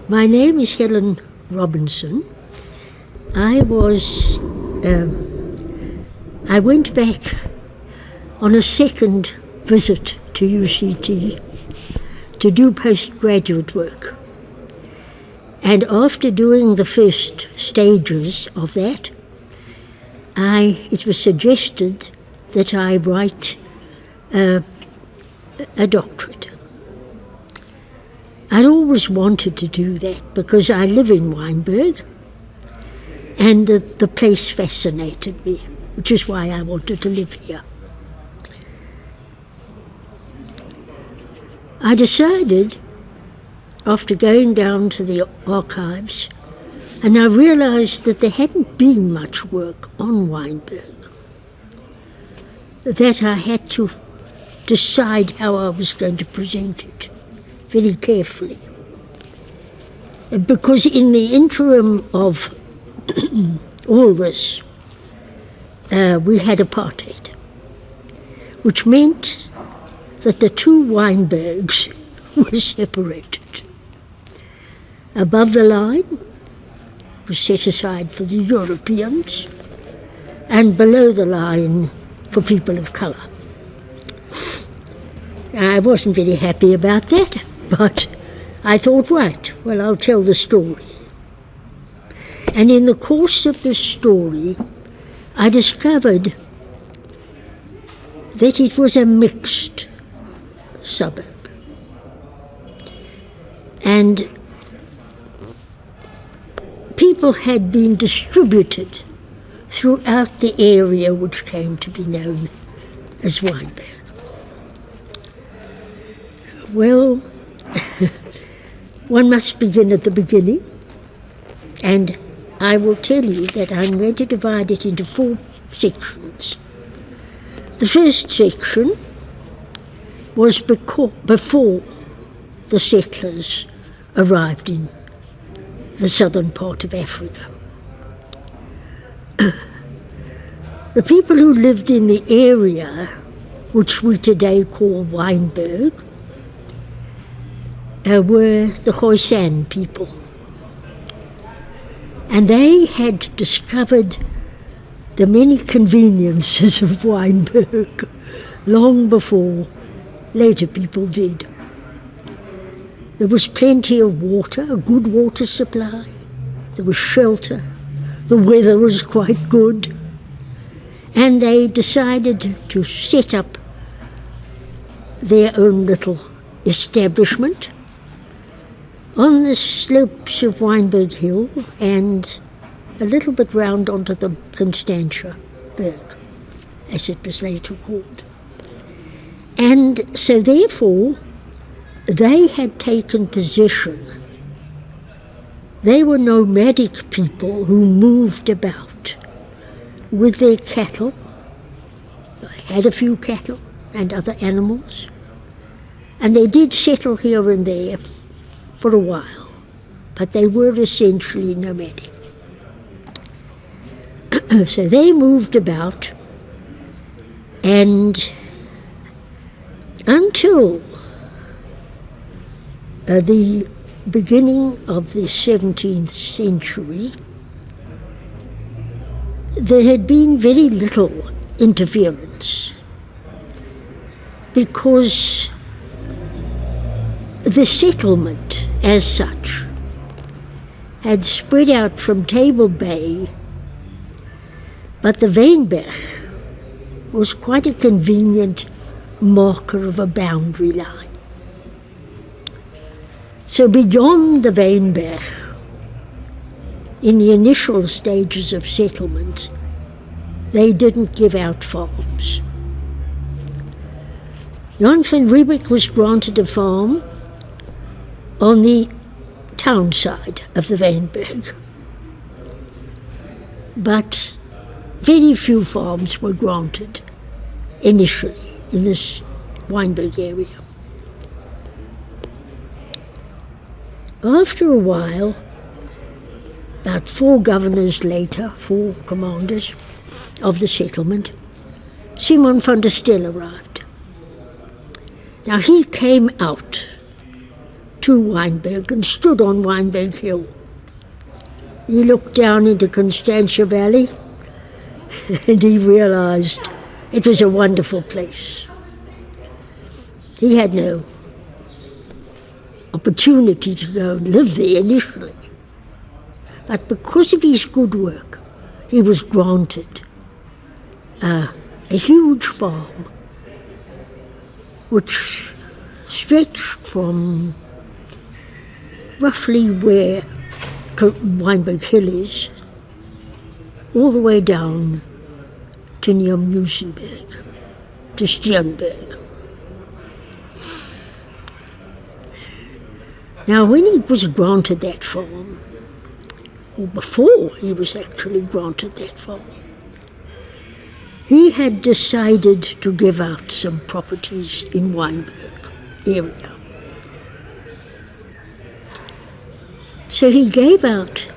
My name is Helen Robinson. I went back on a second visit to UCT to do postgraduate work. And after doing the first stages of that, it was suggested that I write a doctorate. I'd always wanted to do that because I live in Wynberg and the place fascinated me, which is why I wanted to live here. I decided, after going down to the archives, and I realised that there hadn't been much work on Wynberg, that I had to decide how I was going to present it very carefully. Because in the interim of all this, we had apartheid, which meant that the two Wynbergs were separated. Above the line was set aside for the Europeans, and below the line for people of colour. I wasn't very happy about that, but I thought, right, well, I'll tell the story. And in the course of this story, I discovered that it was a mixed suburb. And people had been distributed throughout the area which came to be known as Wynberg. Well, one must begin at the beginning, and I will tell you that I'm going to divide it into 4 sections. The first section was before the settlers arrived in the southern part of Africa. The people who lived in the area, which we today call Wynberg, were the Khoisan people. And they had discovered the many conveniences of Wynberg long before later people did. There was plenty of water, a good water supply. There was shelter. The weather was quite good. And they decided to set up their own little establishment on the slopes of Wynberg Hill and a little bit round onto the Constantia Berg, as it was later called. And so therefore, they had taken possession. They were nomadic people who moved about with their cattle. They had a few cattle and other animals, and they did settle here and there for a while, but they were essentially nomadic. So they moved about, and until the beginning of the 17th century, there had been very little interference, because the settlement as such had spread out from Table Bay, but the Wynberg was quite a convenient marker of a boundary line. So beyond the Wynberg, in the initial stages of settlement, they didn't give out farms. Jan van Riebeck was granted a farm on the town side of the Wynberg, but very few farms were granted initially in this Wynberg area. After a while, about 4 governors later, 4 commanders of the settlement, Simon van der Stel arrived. Now he came out to Wynberg and stood on Wynberg Hill. He looked down into Constantia Valley and he realised it was a wonderful place. He had no opportunity to go and live there initially, but because of his good work, he was granted a huge farm which stretched from roughly where Wynberg Hill is, all the way down to near Musenberg, to Sternberg. Now, when he was granted that farm, or before he was actually granted that farm, he had decided to give out some properties in Wynberg area. So he gave out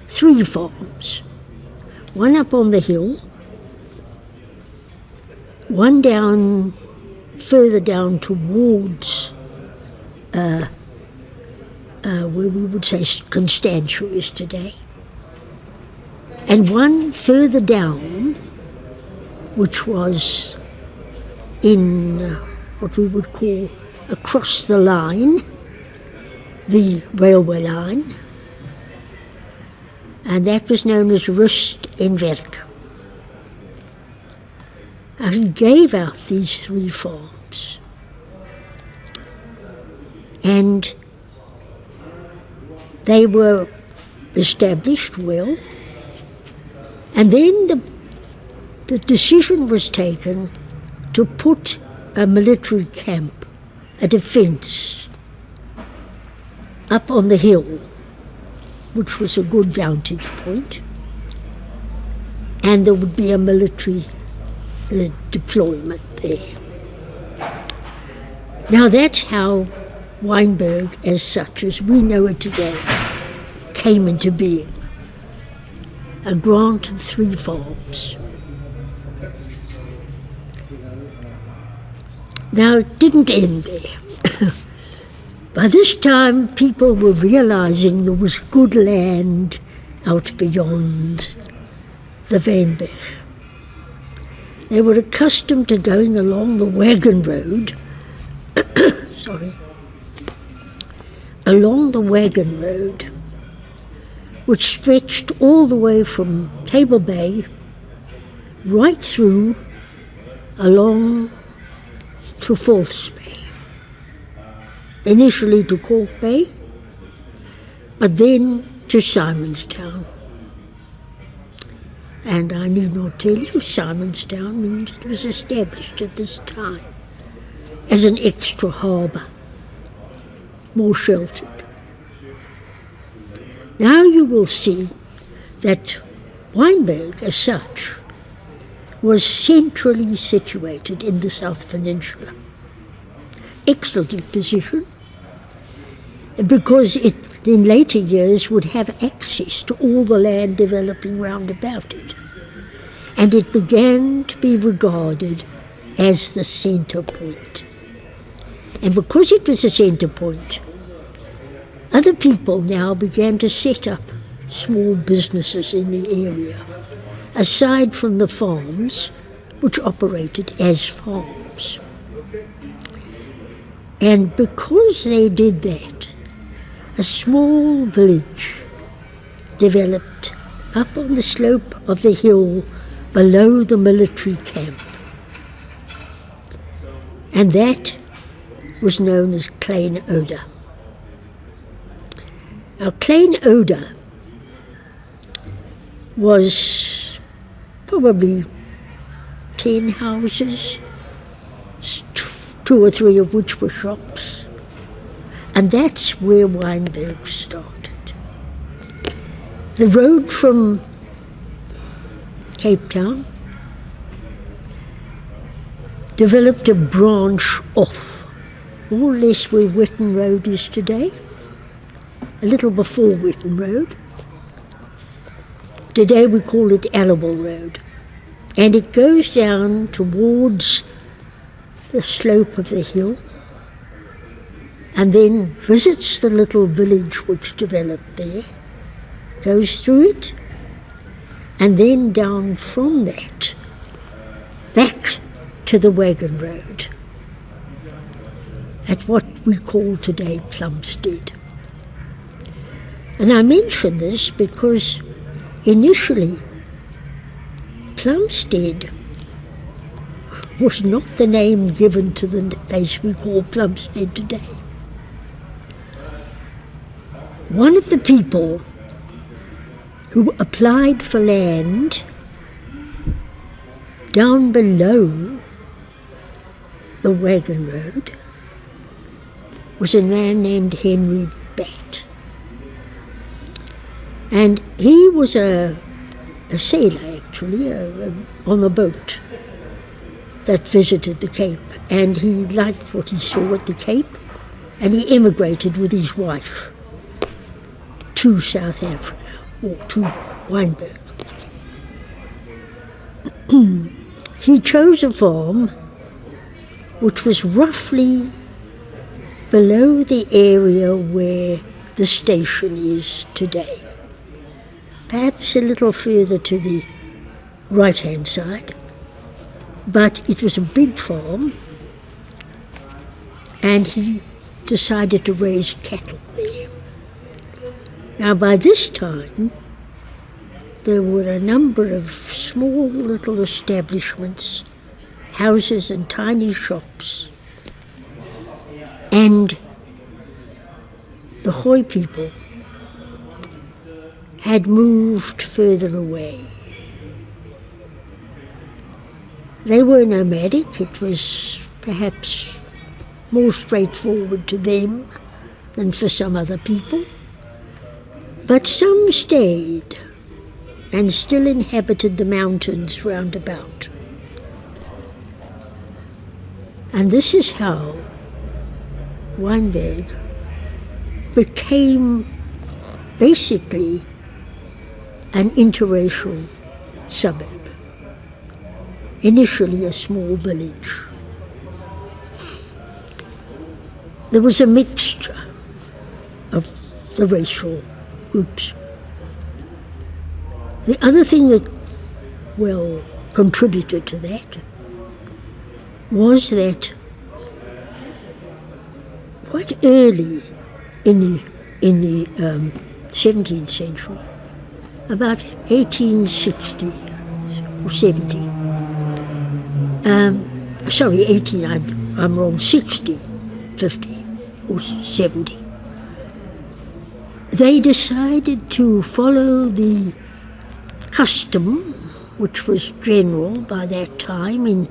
3 farms, one up on the hill, one down, further down towards where we would say Constantia is today, and one further down, which was in what we would call across the line, the railway line, and that was known as Rust en Werk. And he gave out these 3 farms, and they were established well, and then the decision was taken to put a military camp, a defence, up on the hill, which was a good vantage point, and there would be a military deployment there. Now that's how Wynberg, as such as we know it today, came into being. A grant of 3 farms. Now it didn't end there. By this time people were realising there was good land out beyond the Wynberg. They were accustomed to going along the wagon road, along the wagon road, which stretched all the way from Table Bay right through along to False Bay. Initially to Cork Bay, but then to Simonstown. And I need not tell you, Simonstown means it was established at this time as an extra harbour, more sheltered. Now you will see that Wynberg, as such, was centrally situated in the South Peninsula. Excellent position, because it in later years would have access to all the land developing round about it. And it began to be regarded as the centre point. And because it was a centre point, other people now began to set up small businesses in the area, aside from the farms, which operated as farms. And because they did that, a small village developed up on the slope of the hill below the military camp. And that was known as Klein Oda. Now, Klein Oda was probably 10 houses, 2 or 3 of which were shops. And that's where Wynberg started. The road from Cape Town developed a branch off, more or less where Witten Road is today, a little before Witten Road. Today we call it Allable Road. And it goes down towards the slope of the hill and then visits the little village which developed there, goes through it, and then down from that, back to the wagon road, at what we call today Plumstead. And I mention this because initially Plumstead was not the name given to the place we call Plumstead today. One of the people who applied for land down below the wagon road was a man named Henry Bat. And he was a sailor, actually, on a boat that visited the Cape. And he liked what he saw at the Cape, and he emigrated with his wife to South Africa, or to Wynberg. He chose a farm which was roughly below the area where the station is today. Perhaps a little further to the right-hand side, but it was a big farm, and he decided to raise cattle there. Now, by this time, there were a number of small little establishments, houses and tiny shops, and the Khoi people had moved further away. They were nomadic. It was perhaps more straightforward to them than for some other people. But some stayed and still inhabited the mountains round about. And this is how Wynberg became basically an interracial suburb, initially a small village. There was a mixture of the racial groups. The other thing that, contributed to that was that quite early in the 17th century, about 1860 or 70, I'm wrong, 1650 or 70, they decided to follow the custom, which was general by that time in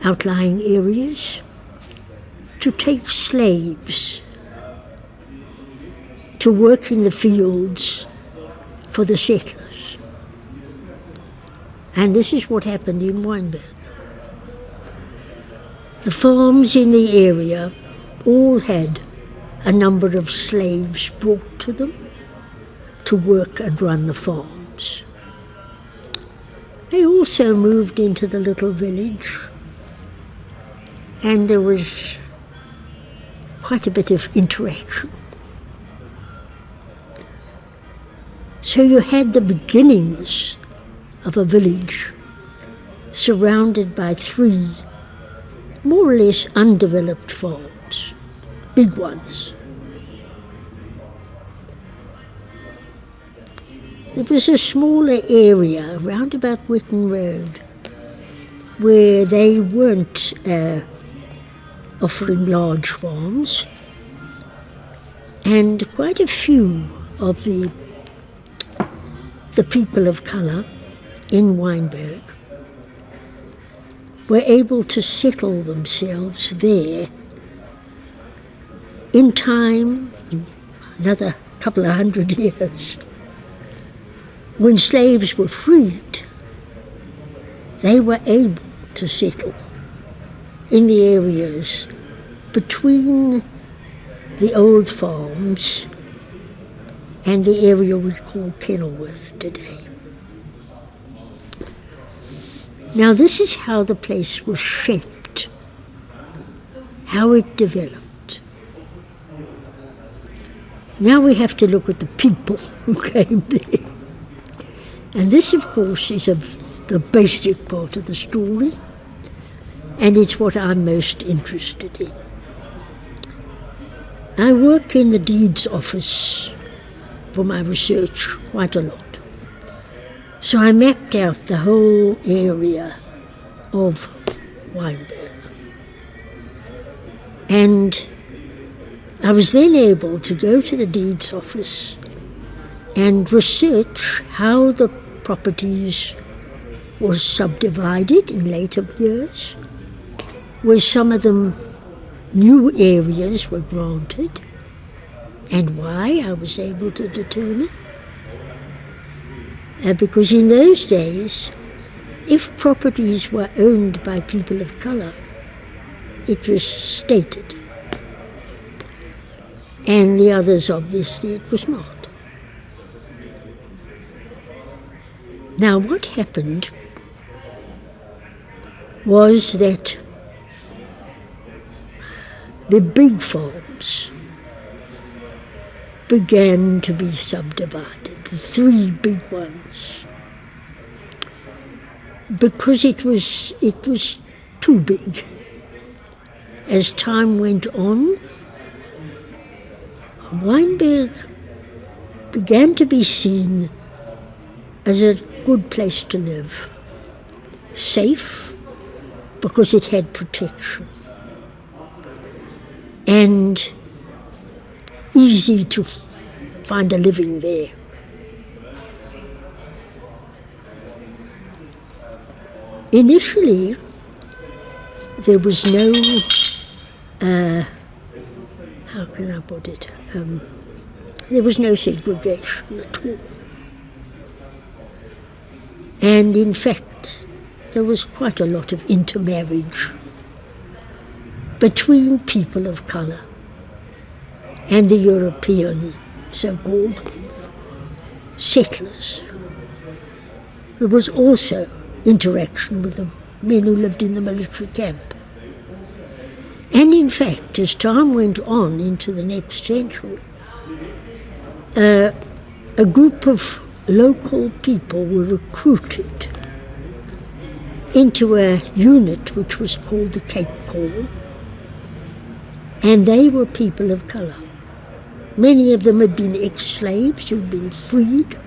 outlying areas, to take slaves to work in the fields for the settlers. And this is what happened in Wynberg. The farms in the area all had a number of slaves brought to them to work and run the farms. They also moved into the little village, and there was quite a bit of interaction. So you had the beginnings of a village surrounded by 3 more or less undeveloped farms, big ones. There was a smaller area round about Whitton Road where they weren't offering large farms, and quite a few of the people of colour in Wynberg were able to settle themselves there in time, another couple of 100 years. When slaves were freed, they were able to settle in the areas between the old farms and the area we call Kenilworth today. Now, this is how the place was shaped, how it developed. Now we have to look at the people who came there. And this, of course, is the basic part of the story, and it's what I'm most interested in. I work in the deeds office for my research quite a lot. So I mapped out the whole area of Wynberg. And I was then able to go to the deeds office and research how the properties were subdivided in later years, where some of them new areas were granted, and why I was able to determine. Because in those days, if properties were owned by people of colour, it was stated. And the others, obviously, it was not. Now, what happened was that the big farms began to be subdivided, the three big ones, because it was too big. As time went on, Wynberg began to be seen as a good place to live, safe because it had protection, and easy to find a living there. Initially, there was no, how can I put it, there was no segregation at all. And in fact, there was quite a lot of intermarriage between people of colour and the European so-called settlers. There was also interaction with the men who lived in the military camp. And in fact, as time went on into the next century, a group of local people were recruited into a unit which was called the Cape Corps, and they were people of colour. Many of them had been ex-slaves who'd been freed.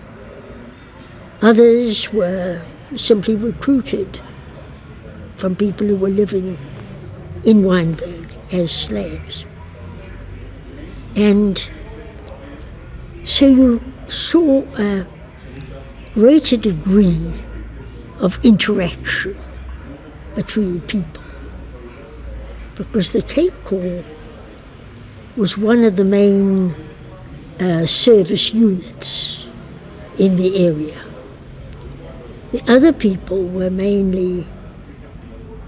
Others were simply recruited from people who were living in Wynberg as slaves. And so you saw a greater degree of interaction between people, because the Cape Corps was one of the main service units in the area. The other people were mainly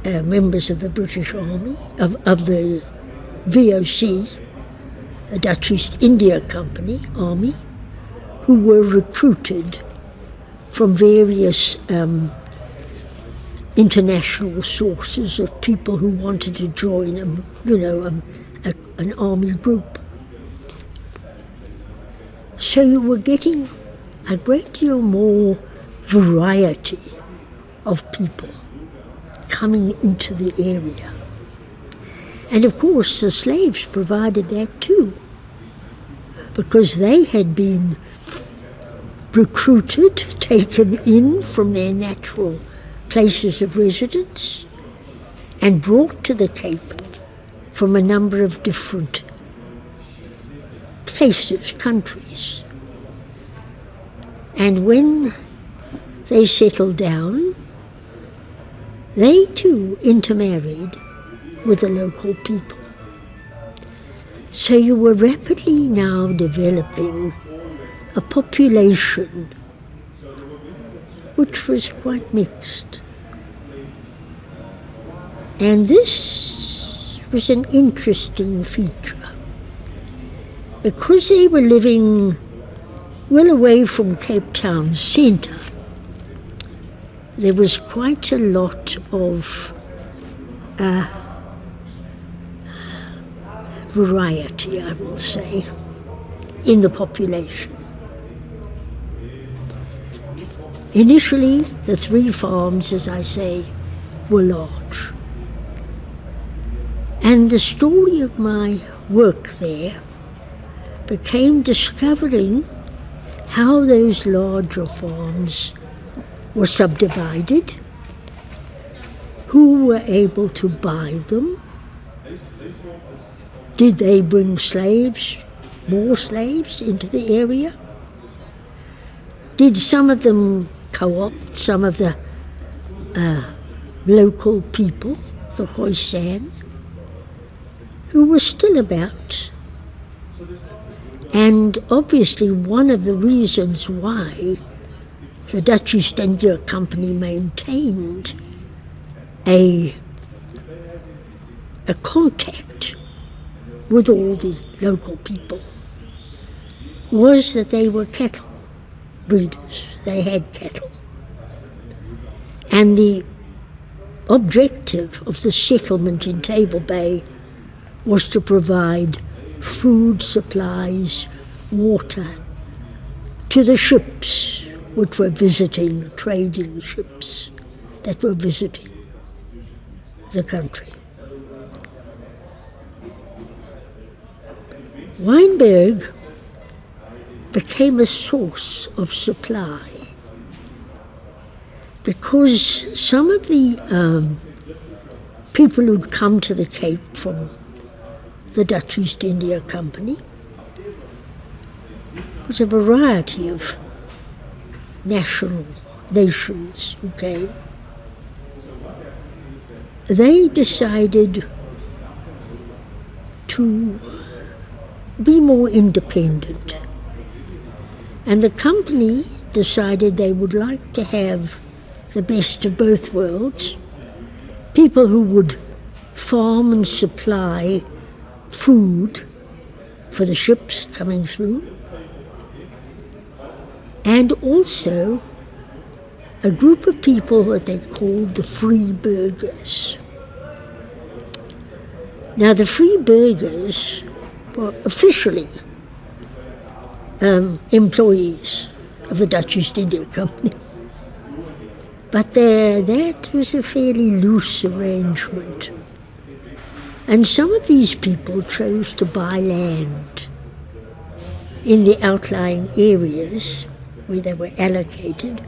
members of the British Army, of the VOC, the Dutch East India Company Army, who were recruited from various international sources of people who wanted to join an army group. So you were getting a great deal more variety of people coming into the area. And of course the slaves provided that too, because they had been recruited, taken in from their natural places of residence and brought to the Cape from a number of different places, countries. And when they settled down, they too intermarried with the local people. So you were rapidly now developing a population which was quite mixed. And this was an interesting feature, because they were living well away from Cape Town centre. There was quite a lot of variety, I will say. in the population. Initially, the 3 farms, as I say, were large. And the story of my work there became discovering how those larger farms were subdivided, who were able to buy them, did they bring slaves, more slaves into the area? Did some of them co-opt some of the local people, the Khoisan, who were still about? And obviously one of the reasons why the Dutch East India Company maintained a contact with all the local people was that they were cattle breeders. They had cattle. And the objective of the settlement in Table Bay was to provide food supplies, water, to the ships which were visiting, trading ships that were visiting the country. Wynberg became a source of supply because some of the people who'd come to the Cape from the Dutch East India Company was a variety of nations who came. They decided to be more independent, and the company decided they would like to have the best of both worlds, people who would farm and supply food for the ships coming through, and also a group of people that they called the free burghers. Now the free burghers were officially employees of the Dutch East India Company, but that was a fairly loose arrangement. And some of these people chose to buy land in the outlying areas where they were allocated,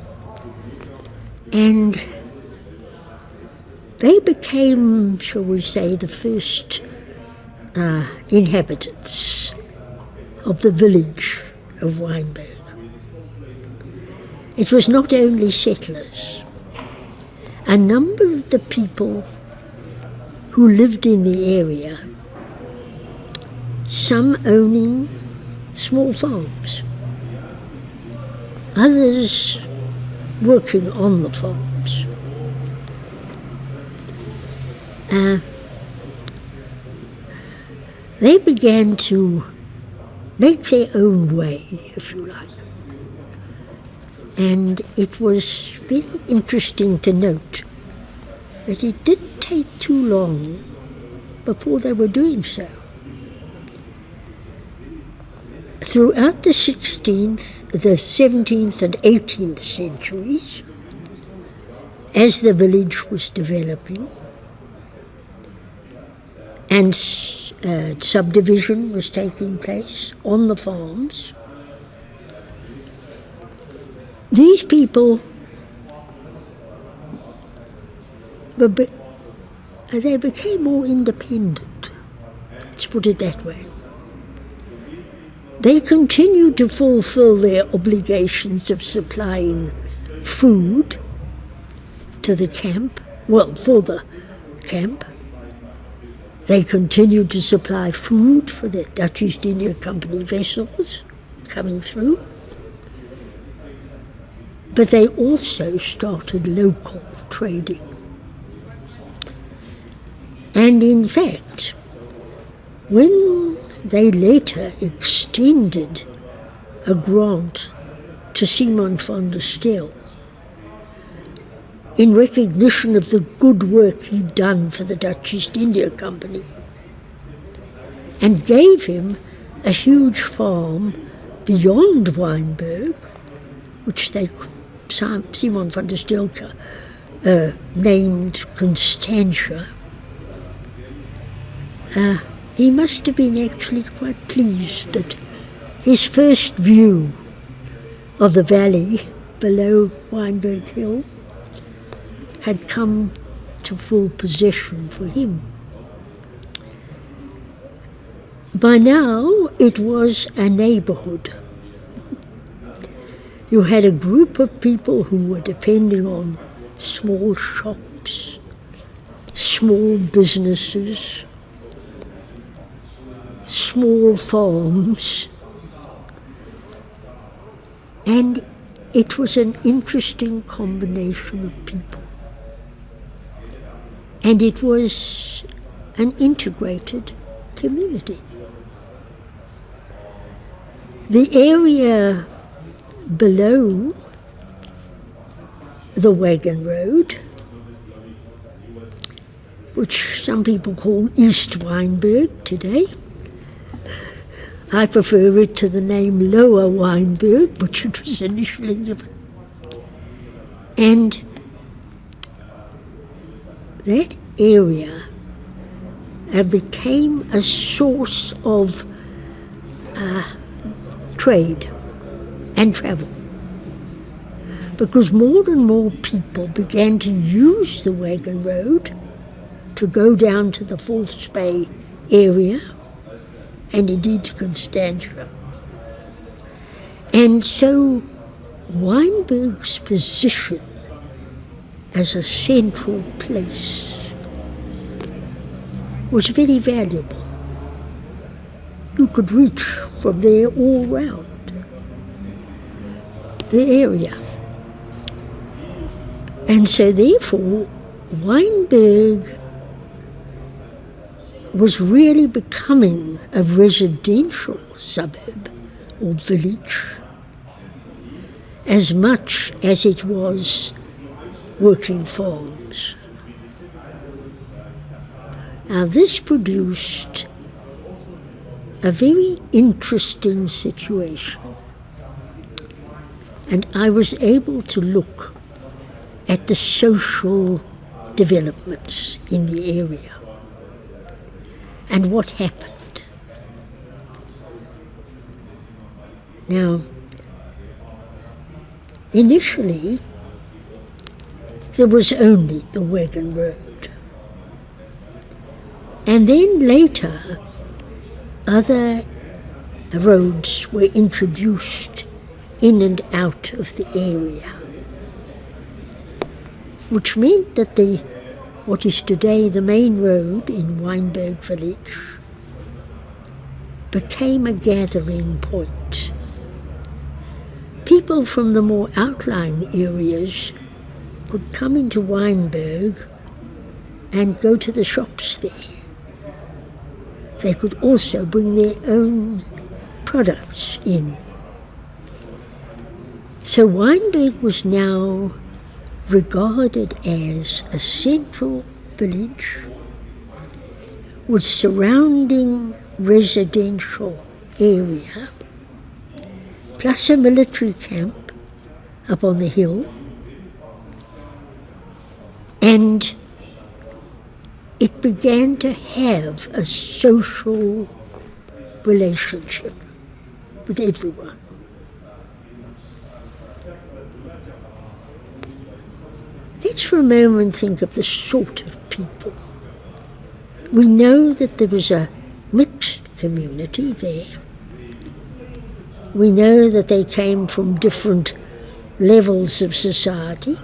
and they became, shall we say, the first inhabitants of the village of Wynberg. It was not only settlers. A number of the people who lived in the area, some owning small farms, others working on the farms. They began to make their own way, if you like. And it was very interesting to note that it didn't take too long before they were doing so. Throughout the 16th, the 17th and 18th centuries, as the village was developing and subdivision was taking place on the farms, these people they became more independent, let's put it that way. They continued to fulfill their obligations of supplying food to the camp, for the camp. They continued to supply food for the Dutch East India Company vessels coming through. But they also started local trading. And in fact, when they later extended a grant to Simon van der Stel in recognition of the good work he'd done for the Dutch East India Company, and gave him a huge farm beyond Wynberg, which Simon van der Stelke named Constantia. He must have been actually quite pleased that his first view of the valley below Wynberg Hill had come to full possession for him. By now, it was a neighborhood. You had a group of people who were depending on small shops, small businesses, small farms, and it was an interesting combination of people. And it was an integrated community. The area below the wagon road, which some people call East Wynberg today, I prefer it to the name Lower Wynberg, which it was initially given. And that area became a source of trade and travel, because more and more people began to use the wagon road to go down to the False Bay area and indeed to Constantia. And so Wynberg's position as a central place was very valuable. You could reach from there all round the area. And so therefore, Wynberg was really becoming a residential suburb or village as much as it was working farms. Now this produced a very interesting situation, and I was able to look at the social developments in the area and what happened. Now, initially, there was only the wagon road. And then later, other roads were introduced in and out of the area, which meant that what is today the main road in Wynberg village became a gathering point. People from the more outlying areas could come into Wynberg and go to the shops there. They could also bring their own products in. So Wynberg was now regarded as a central village with surrounding residential area, plus a military camp up on the hill, and it began to have a social relationship with everyone. Let's for a moment think of the sort of people. We know that there was a mixed community there. We know that they came from different levels of society.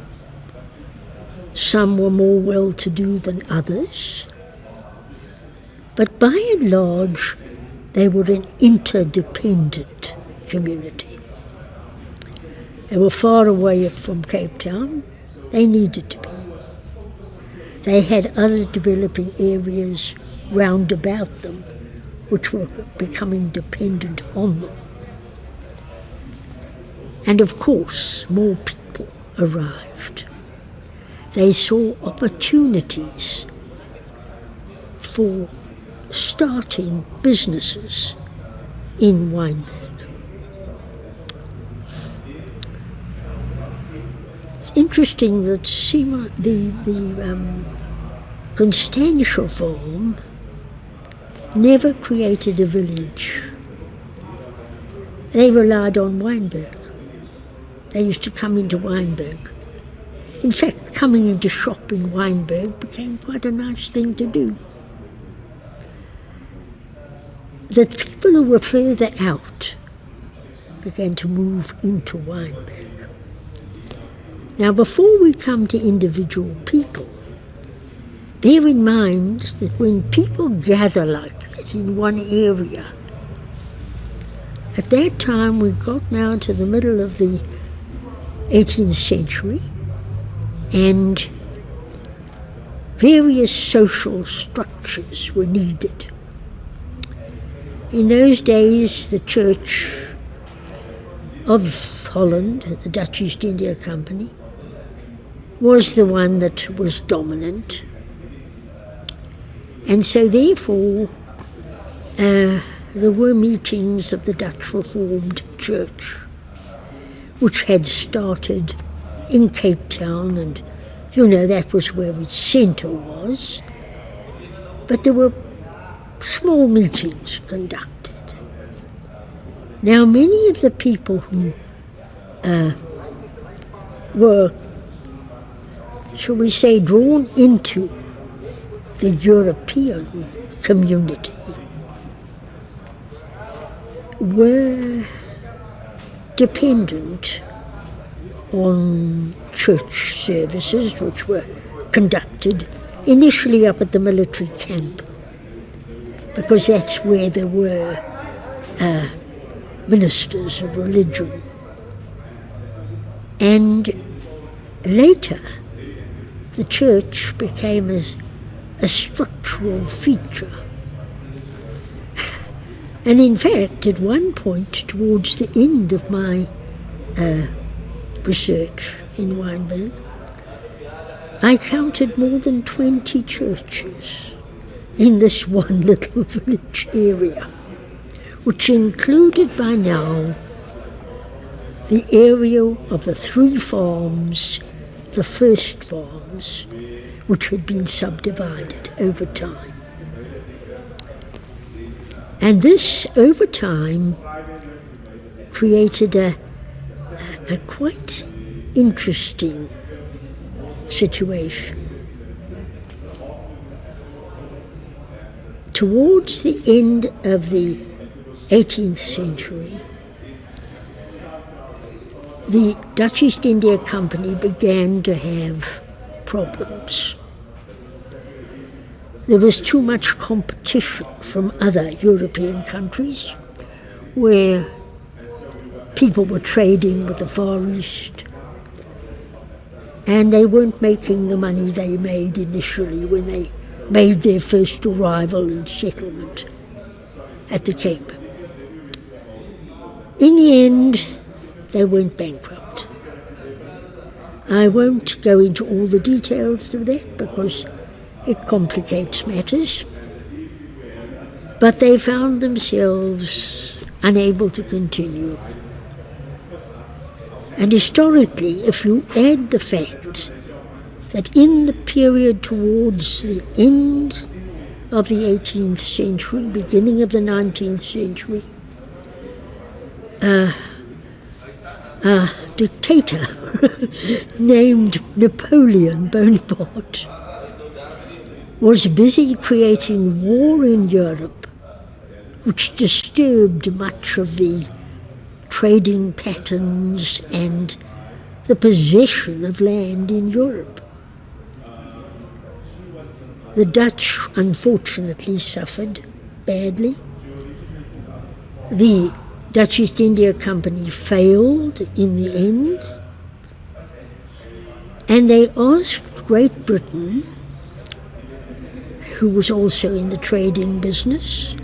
Some were more well-to-do than others. But by and large, they were an interdependent community. They were far away from Cape Town. They needed to be. They had other developing areas round about them which were becoming dependent on them. And of course, more people arrived. They saw opportunities for starting businesses in Wynberg. It's interesting that the Constantia farm never created a village. They relied on Wynberg. They used to come into Wynberg. In fact, coming into shop in Wynberg became quite a nice thing to do. The people who were further out began to move into Wynberg. Now, before we come to individual people, bear in mind that when people gather like that in one area, at that time we got now to the middle of the 18th century, and various social structures were needed. In those days, the Church of Holland, the Dutch East India Company, was the one that was dominant. And so therefore, there were meetings of the Dutch Reformed Church, which had started in Cape Town, and that was where its centre was. But there were small meetings conducted. Now, many of the people who were, shall we say, drawn into the European community were dependent on church services, which were conducted initially up at the military camp, because that's where there were ministers of religion. And later, the church became a structural feature. And in fact, at one point, towards the end of my research in Wynberg, I counted more than 20 churches in this one little village area, which included by now the area of the 3 farms, the first farms, which had been subdivided over time. And this, over time, created a quite interesting situation. Towards the end of the 18th century, the Dutch East India Company began to have problems. There was too much competition from other European countries where people were trading with the Far East, and they weren't making the money they made initially when they made their first arrival and settlement at the Cape. In the end, they went bankrupt. I won't go into all the details of that because it complicates matters, but they found themselves unable to continue. And historically, if you add the fact that in the period towards the end of the 18th century, beginning of the 19th century, a dictator named Napoleon Bonaparte was busy creating war in Europe, which disturbed much of the trading patterns and the possession of land in Europe. The Dutch, unfortunately, suffered badly. The Dutch East India Company failed in the end, and they asked Great Britain, who was also in the trading business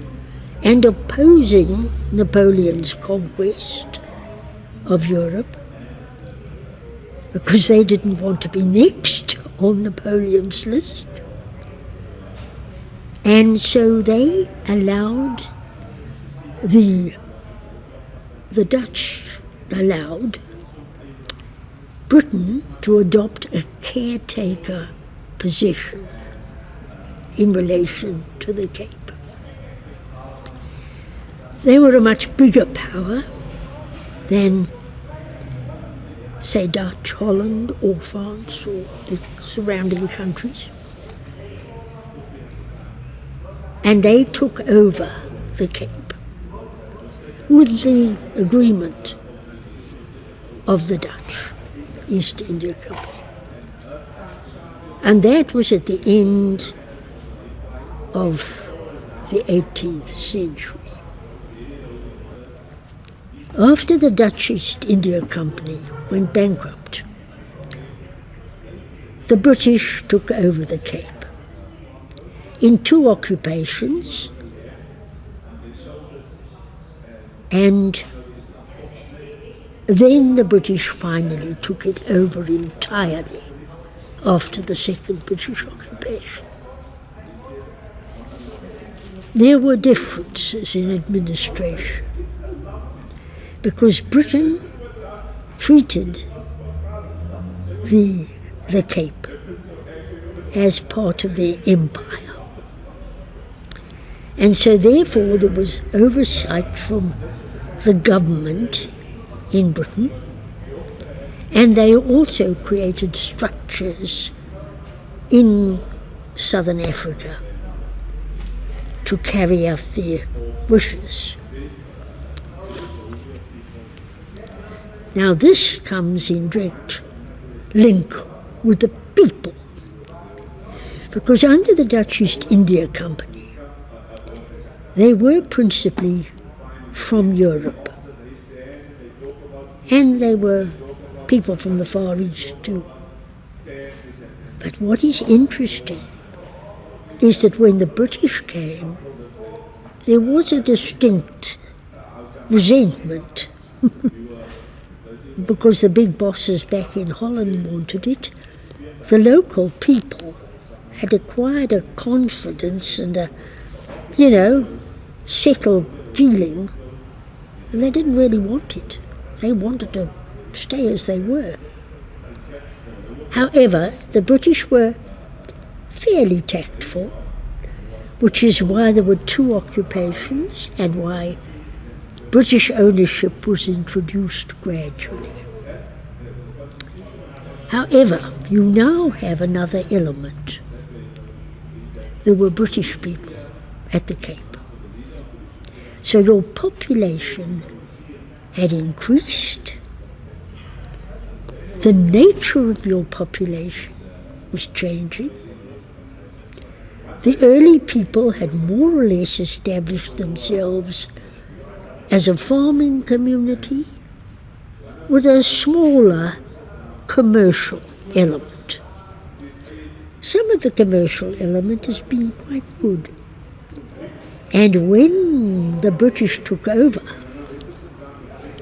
and opposing Napoleon's conquest of Europe, because they didn't want to be next on Napoleon's list. And so they allowed the the Dutch allowed Britain to adopt a caretaker position in relation to the Cape. They were a much bigger power than, say, Dutch, Holland, or France, or the surrounding countries. And they took over the Cape with the agreement of the Dutch East India Company. And that was at the end of the 18th century. After the Dutch East India Company went bankrupt, the British took over the Cape in 2 occupations, and then the British finally took it over entirely after the second British occupation. There were differences in administration because Britain treated the Cape as part of their empire. And so therefore there was oversight from the government in Britain, and they also created structures in southern Africa to carry out their wishes. Now this comes in direct link with the people, because under the Dutch East India Company, they were principally from Europe, and they were people from the Far East too. But what is interesting is that when the British came, there was a distinct resentment because the big bosses back in Holland wanted it. The local people had acquired a confidence and a, settled feeling, and they didn't really want it. They wanted to stay as they were. However, the British were fairly tactful, which is why there were 2 occupations and why British ownership was introduced gradually. However, you now have another element. There were British people at the Cape. So your population had increased. The nature of your population was changing. The early people had more or less established themselves as a farming community with a smaller commercial element. Some of the commercial element has been quite good. And when the British took over,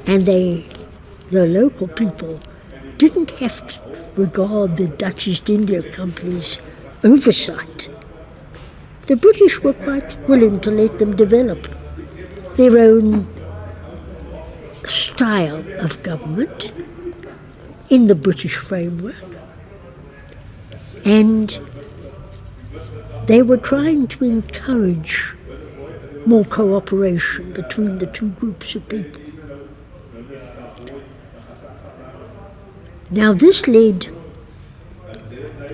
and the local people didn't have to regard the Dutch East India Company's oversight, the British were quite willing to let them develop their own style of government in the British framework. And they were trying to encourage more cooperation between the 2 groups of people. Now this led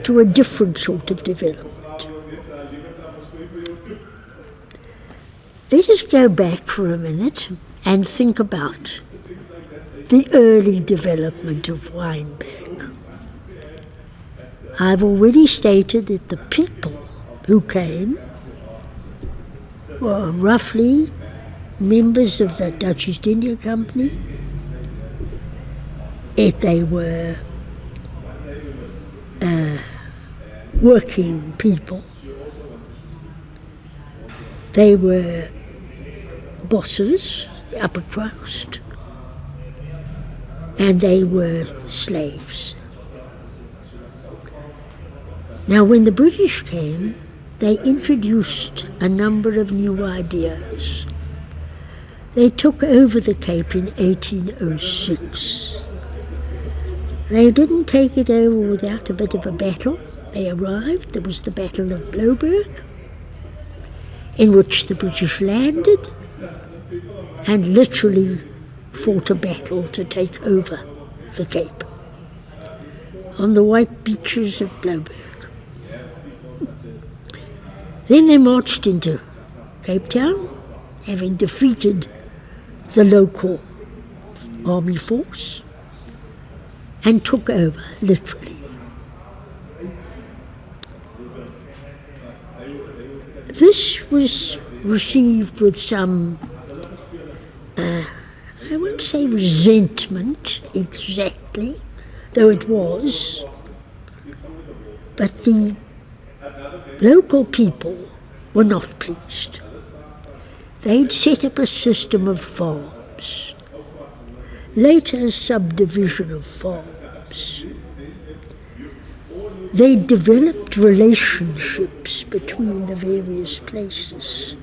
to a different sort of development. Let us go back for a minute and think about the early development of Wynberg. I've already stated that the people who came were roughly members of the Dutch East India Company. They were working people. They were bosses, the upper crust, and they were slaves. Now, when the British came, they introduced a number of new ideas. They took over the Cape in 1806. They didn't take it over without a bit of a battle. They arrived, there was the Battle of Wynberg, in which the British landed and literally fought a battle to take over the Cape on the white beaches of Wynberg. Then they marched into Cape Town, having defeated the local army force, and took over, literally. This was received with some, I won't say resentment exactly, though it was, but the local people were not pleased. They'd set up a system of farms, later a subdivision of farms. They developed relationships between the various places,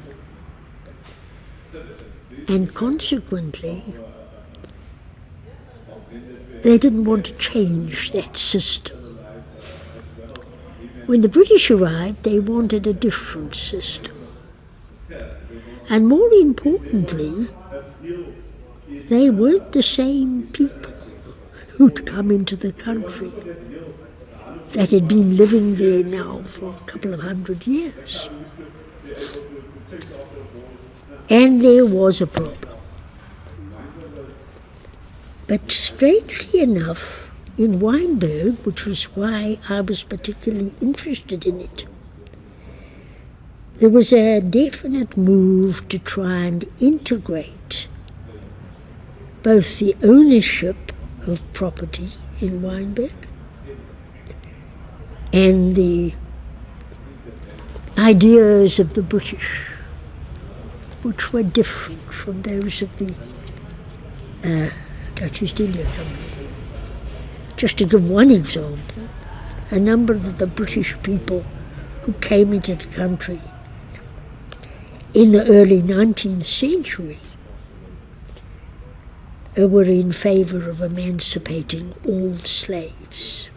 and consequently they didn't want to change that system. When the British arrived, they wanted a different system. And more importantly, they weren't the same people who'd come into the country that had been living there now for a couple of 100 years. And there was a problem. But strangely enough, in Wynberg, which was why I was particularly interested in it, there was a definite move to try and integrate both the ownership of property in Wynberg and the ideas of the British, which were different from those of the Dutch East India Company. Just to give one example, a number of the British people who came into the country in the early 19th century were in favour of emancipating all slaves.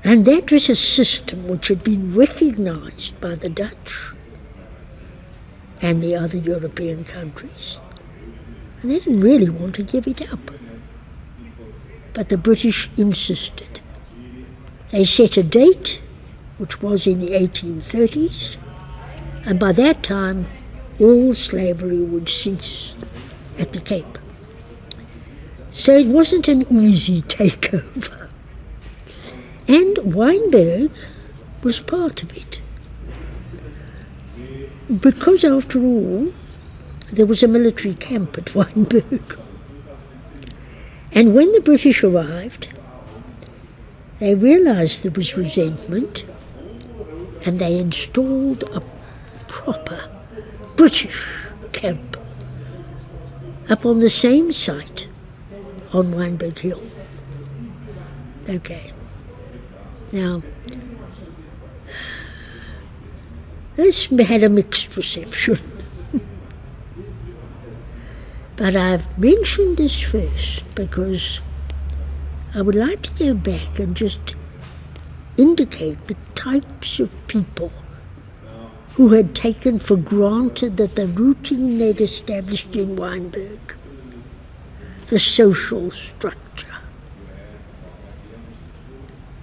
And that was a system which had been recognised by the Dutch and the other European countries. And they didn't really want to give it up. But the British insisted. They set a date, which was in the 1830s, and by that time all slavery would cease at the Cape. So it wasn't an easy takeover. And Wynberg was part of it. Because after all, there was a military camp at Wynberg. And when the British arrived, they realised there was resentment, and they installed a proper British camp up on the same site on Wynberg Hill. Okay. Now, this had a mixed reception. But I've mentioned this first because I would like to go back and just indicate the types of people who had taken for granted that the routine they'd established in Wynberg, the social structure,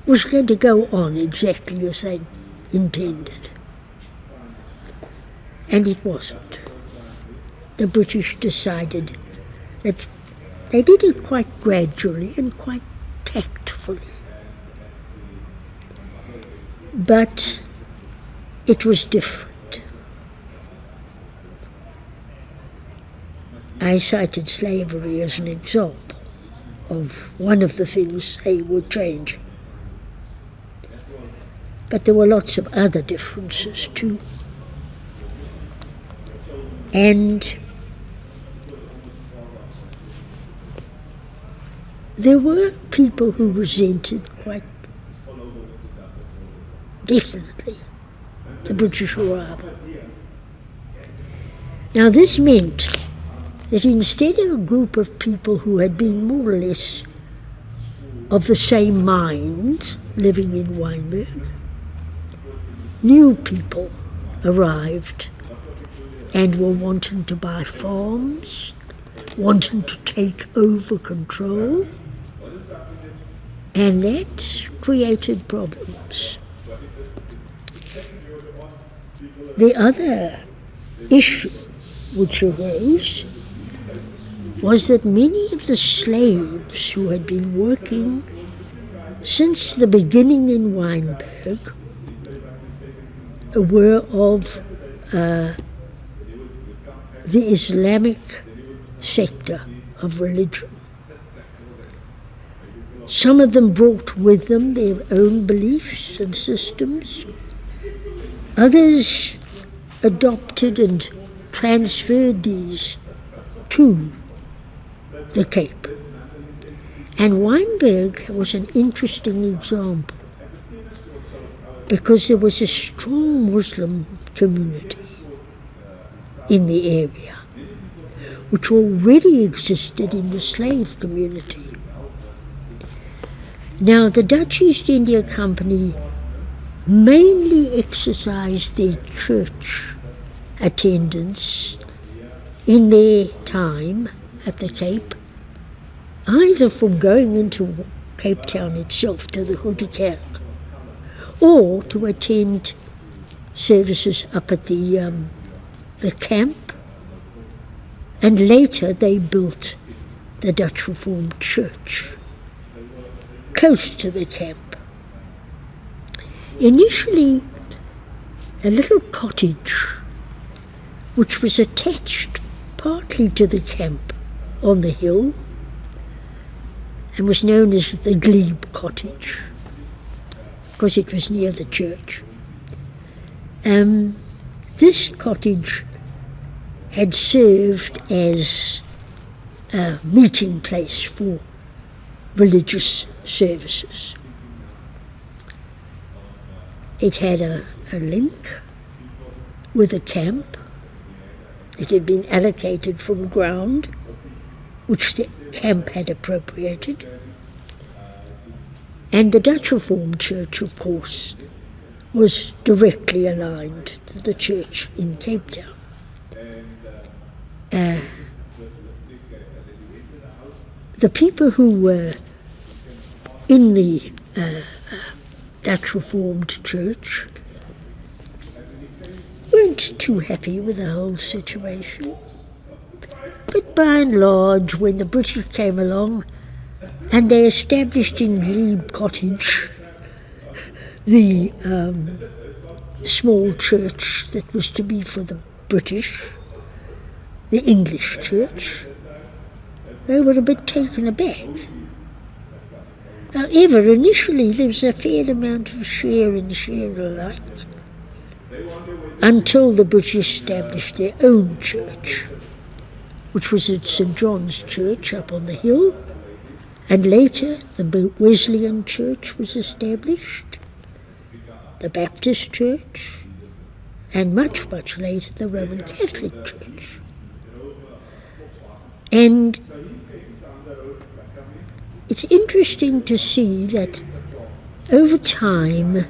was going to go on exactly as they'd intended. And it wasn't. The British decided that they did it quite gradually and quite tactfully. But it was different. I cited slavery as an example of one of the things they were changing. But there were lots of other differences too. And there were people who resented quite definitely the British arrival. Now this meant that instead of a group of people who had been more or less of the same mind living in Wynberg, new people arrived and were wanting to buy farms, wanting to take over control, and that created problems. The other issue which arose was that many of the slaves who had been working since the beginning in Wynberg were of the Islamic sector of religion. Some of them brought with them their own beliefs and systems. Others adopted and transferred these to the Cape. And Wynberg was an interesting example because there was a strong Muslim community in the area, which already existed in the slave community. Now, the Dutch East India Company mainly exercised their church attendance in their time at the Cape, either from going into Cape Town itself to the Goede Kerk, or to attend services up at the camp, and later they built the Dutch Reformed Church close to the camp. Initially, a little cottage which was attached partly to the camp on the hill and was known as the Glebe Cottage because it was near the church. This cottage had served as a meeting place for religious services. It had a link with a camp. It had been allocated from ground, which the camp had appropriated. And the Dutch Reformed Church, of course, was directly aligned to the church in Cape Town. The people who were in the Dutch Reformed Church weren't too happy with the whole situation. But by and large, when the British came along and they established in Glebe Cottage the small church that was to be for the British, the English church, they were a bit taken aback. However, initially there was a fair amount of share and share alike until the British established their own church, which was at St. John's Church up on the hill, and later the Wesleyan Church was established, the Baptist Church, and much, much later the Roman Catholic Church. And it's interesting to see that over time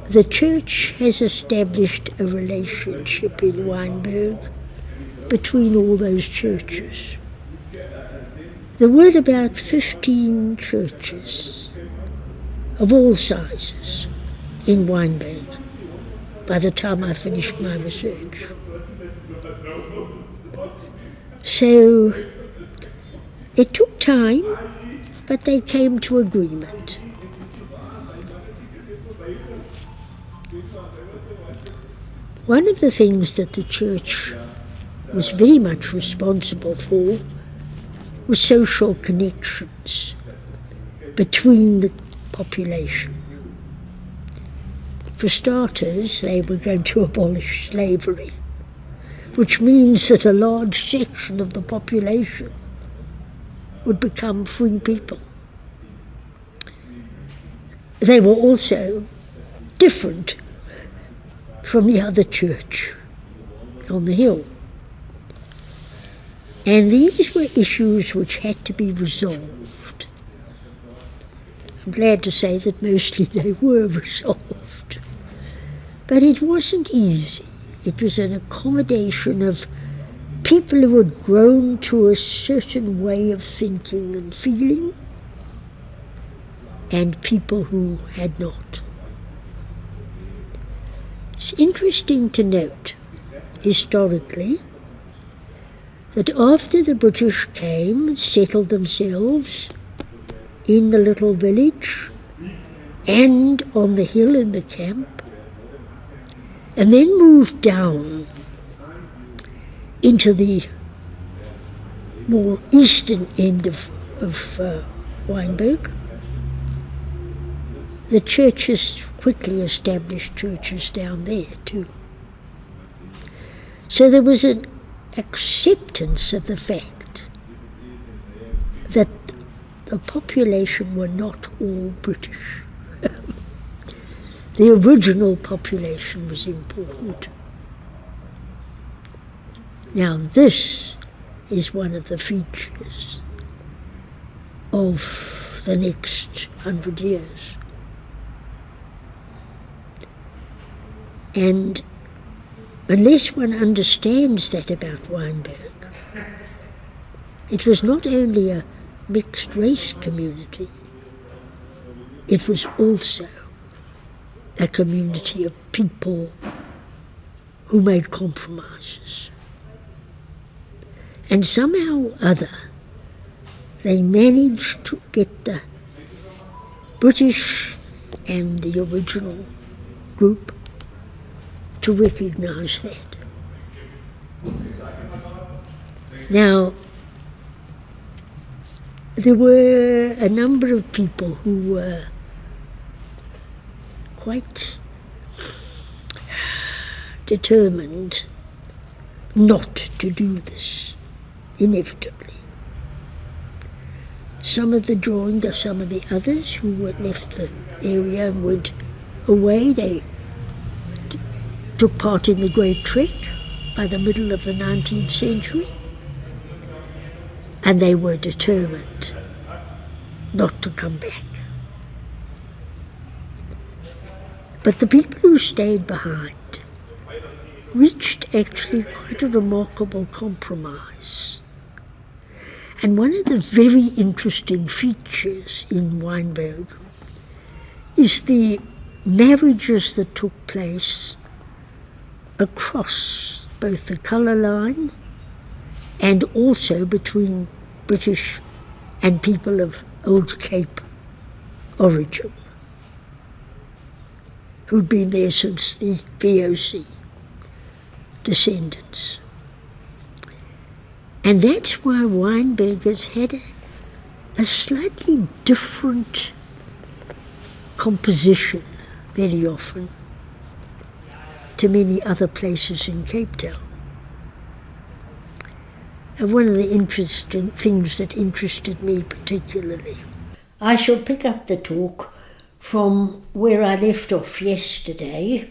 the church has established a relationship in Wynberg between all those churches. There were about 15 churches of all sizes in Wynberg by the time I finished my research. So it took time, but they came to agreement. One of the things that the church was very much responsible for was social connections between the population. For starters, they were going to abolish slavery, which means that a large section of the population would become free people. They were also different from the other church. on the hill. And these were issues which had to be resolved. I'm glad to say that mostly they were resolved. But it wasn't easy. It was an accommodation of people who had grown to a certain way of thinking and feeling, and people who had not. It's interesting to note, historically, that after the British came and settled themselves in the little village and on the hill in the camp, and then moved down into the more eastern end of Wynberg, the churches quickly established churches down there too. So there was an acceptance of the fact that the population were not all British. The original population was important. Now this is one of the features of the next 100 years. And unless one understands that about Wynberg, it was not only a mixed race community, it was also a community of people who made compromises. And somehow or other, they managed to get the British and the original group to recognise that. Now, there were a number of people who were quite determined not to do this, inevitably. Some of them joined some of the others who had left the area and went away. They took part in the Great Trek by the middle of the 19th century, and they were determined not to come back. But the people who stayed behind reached actually quite a remarkable compromise. And one of the very interesting features in Wynberg is the marriages that took place across both the colour line and also between British and people of Old Cape origin, who'd been there since the VOC descendants. And that's why Wynberg has had a slightly different composition very often to many other places in Cape Town. And one of the interesting things that interested me particularly. I shall pick up the talk from where I left off yesterday.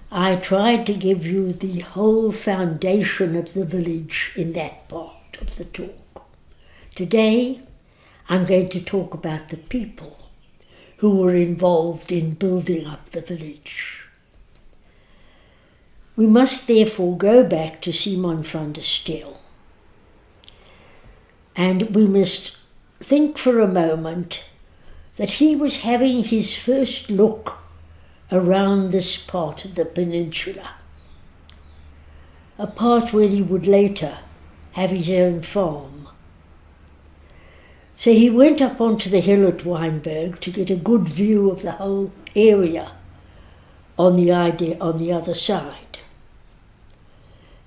I tried to give you the whole foundation of the village in that part of the talk. Today, I'm going to talk about the people who were involved in building up the village. We must therefore go back to Simon van der Stel. And we must think for a moment that he was having his first look around this part of the peninsula, a part where he would later have his own farm. So he went up onto the hill at Wynberg to get a good view of the whole area on the other side.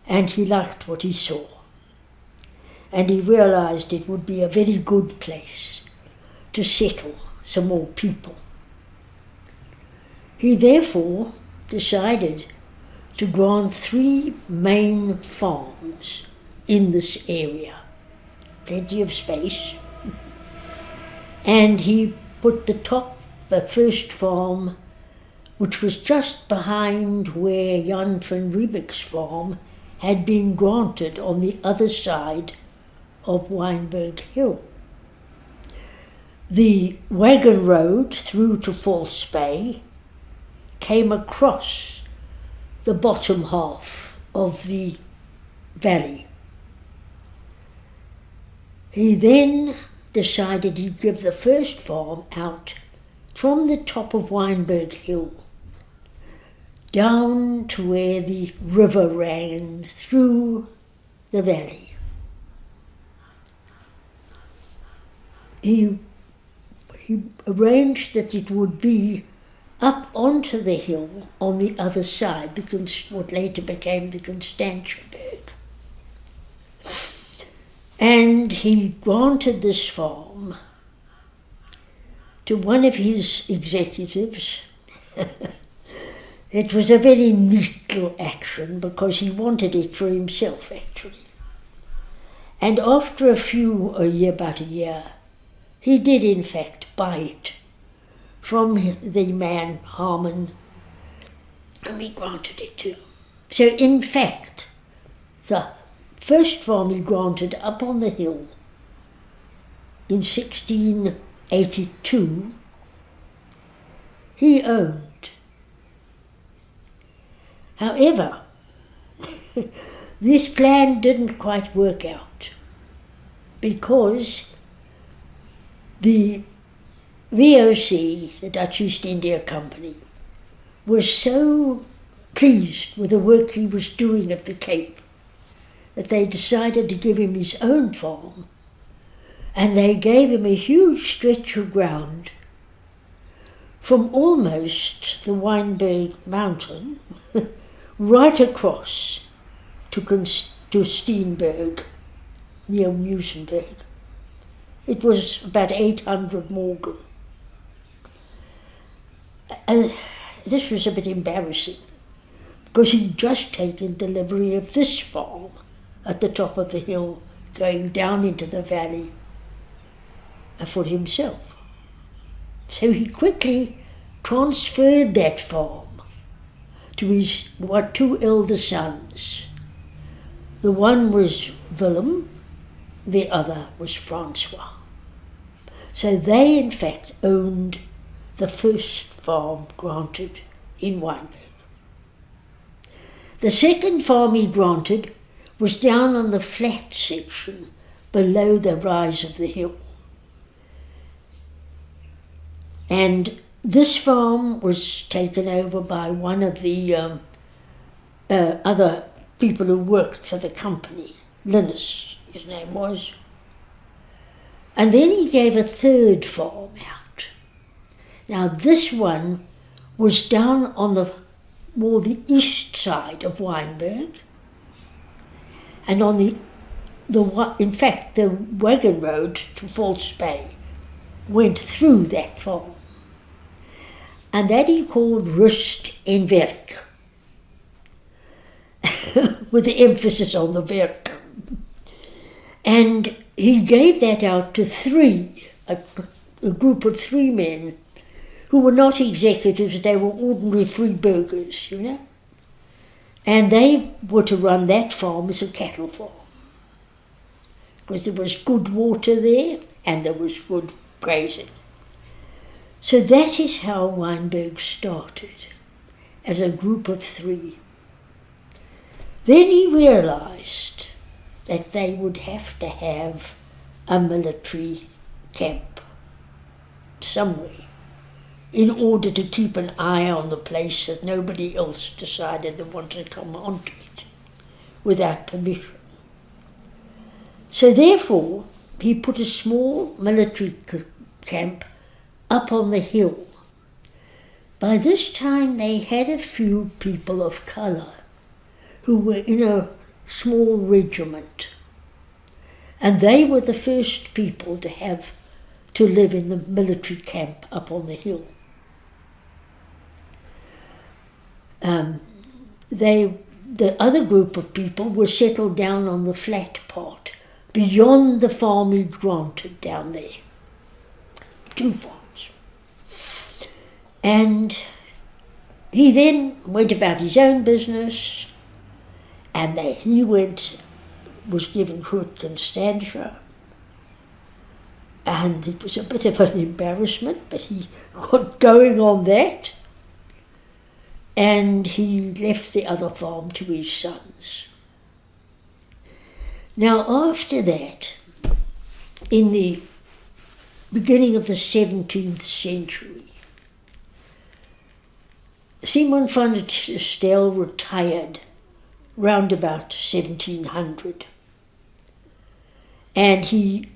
And he liked what he saw. And he realised it would be a very good place to settle some more people. He therefore decided to grant 3 main farms in this area, plenty of space, and he put the first farm, which was just behind where Jan van Riebeck's farm had been granted on the other side of Wynberg Hill. The wagon road through to False Bay came across the bottom half of the valley. He then decided he'd give the first farm out from the top of Wynberg Hill down to where the river ran through the valley. He arranged that it would be up onto the hill on the other side, what later became the Constantiaberg. And he granted this farm to one of his executives. It was a very neat little action because he wanted it for himself, actually. And after about a year, he did in fact buy it from the man Harmon, and he granted it to him. So in fact, the first farm he granted up on the hill in 1682, he owned. However, this plan didn't quite work out because the VOC, the Dutch East India Company, was so pleased with the work he was doing at the Cape that they decided to give him his own farm, and they gave him a huge stretch of ground from almost the Wynberg mountain right across to Steenberg, near Musenberg. It was about 800 morgen. And this was a bit embarrassing because he'd just taken delivery of this farm at the top of the hill going down into the valley for himself. So he quickly transferred that farm to his two elder sons. The one was Willem, the other was Francois. So they in fact owned the first farm granted in Wynberg. The second farm he granted was down on the flat section below the rise of the hill. And this farm was taken over by one of the other people who worked for the company, Linus, his name was. And then he gave a third farm out. Now this one was down on the east side of Wynberg, and on in fact the wagon road to False Bay went through that farm, and that he called Rust en Werk, with the emphasis on the werk. And he gave that out to a group of 3 men who were not executives, they were ordinary free burghers, you know. And they were to run that farm as a cattle farm, because there was good water there and there was good grazing. So that is how Wynberg started, as a group of 3. Then he realized that they would have to have a military camp somewhere in order to keep an eye on the place, that nobody else decided they wanted to come onto it without permission. So therefore, he put a small military camp up on the hill. By this time, they had a few people of colour who were in a small regiment, and they were the first people to live in the military camp up on the hill. The other group of people were settled down on the flat part, beyond the farm he'd granted down there. 2 farms. And he then went about his own business, And was given Groot Constantia, and it was a bit of an embarrassment, but he got going on that, and he left the other farm to his sons. Now after that, in the beginning of the 17th century, Simon van der Stel retired round about 1700, and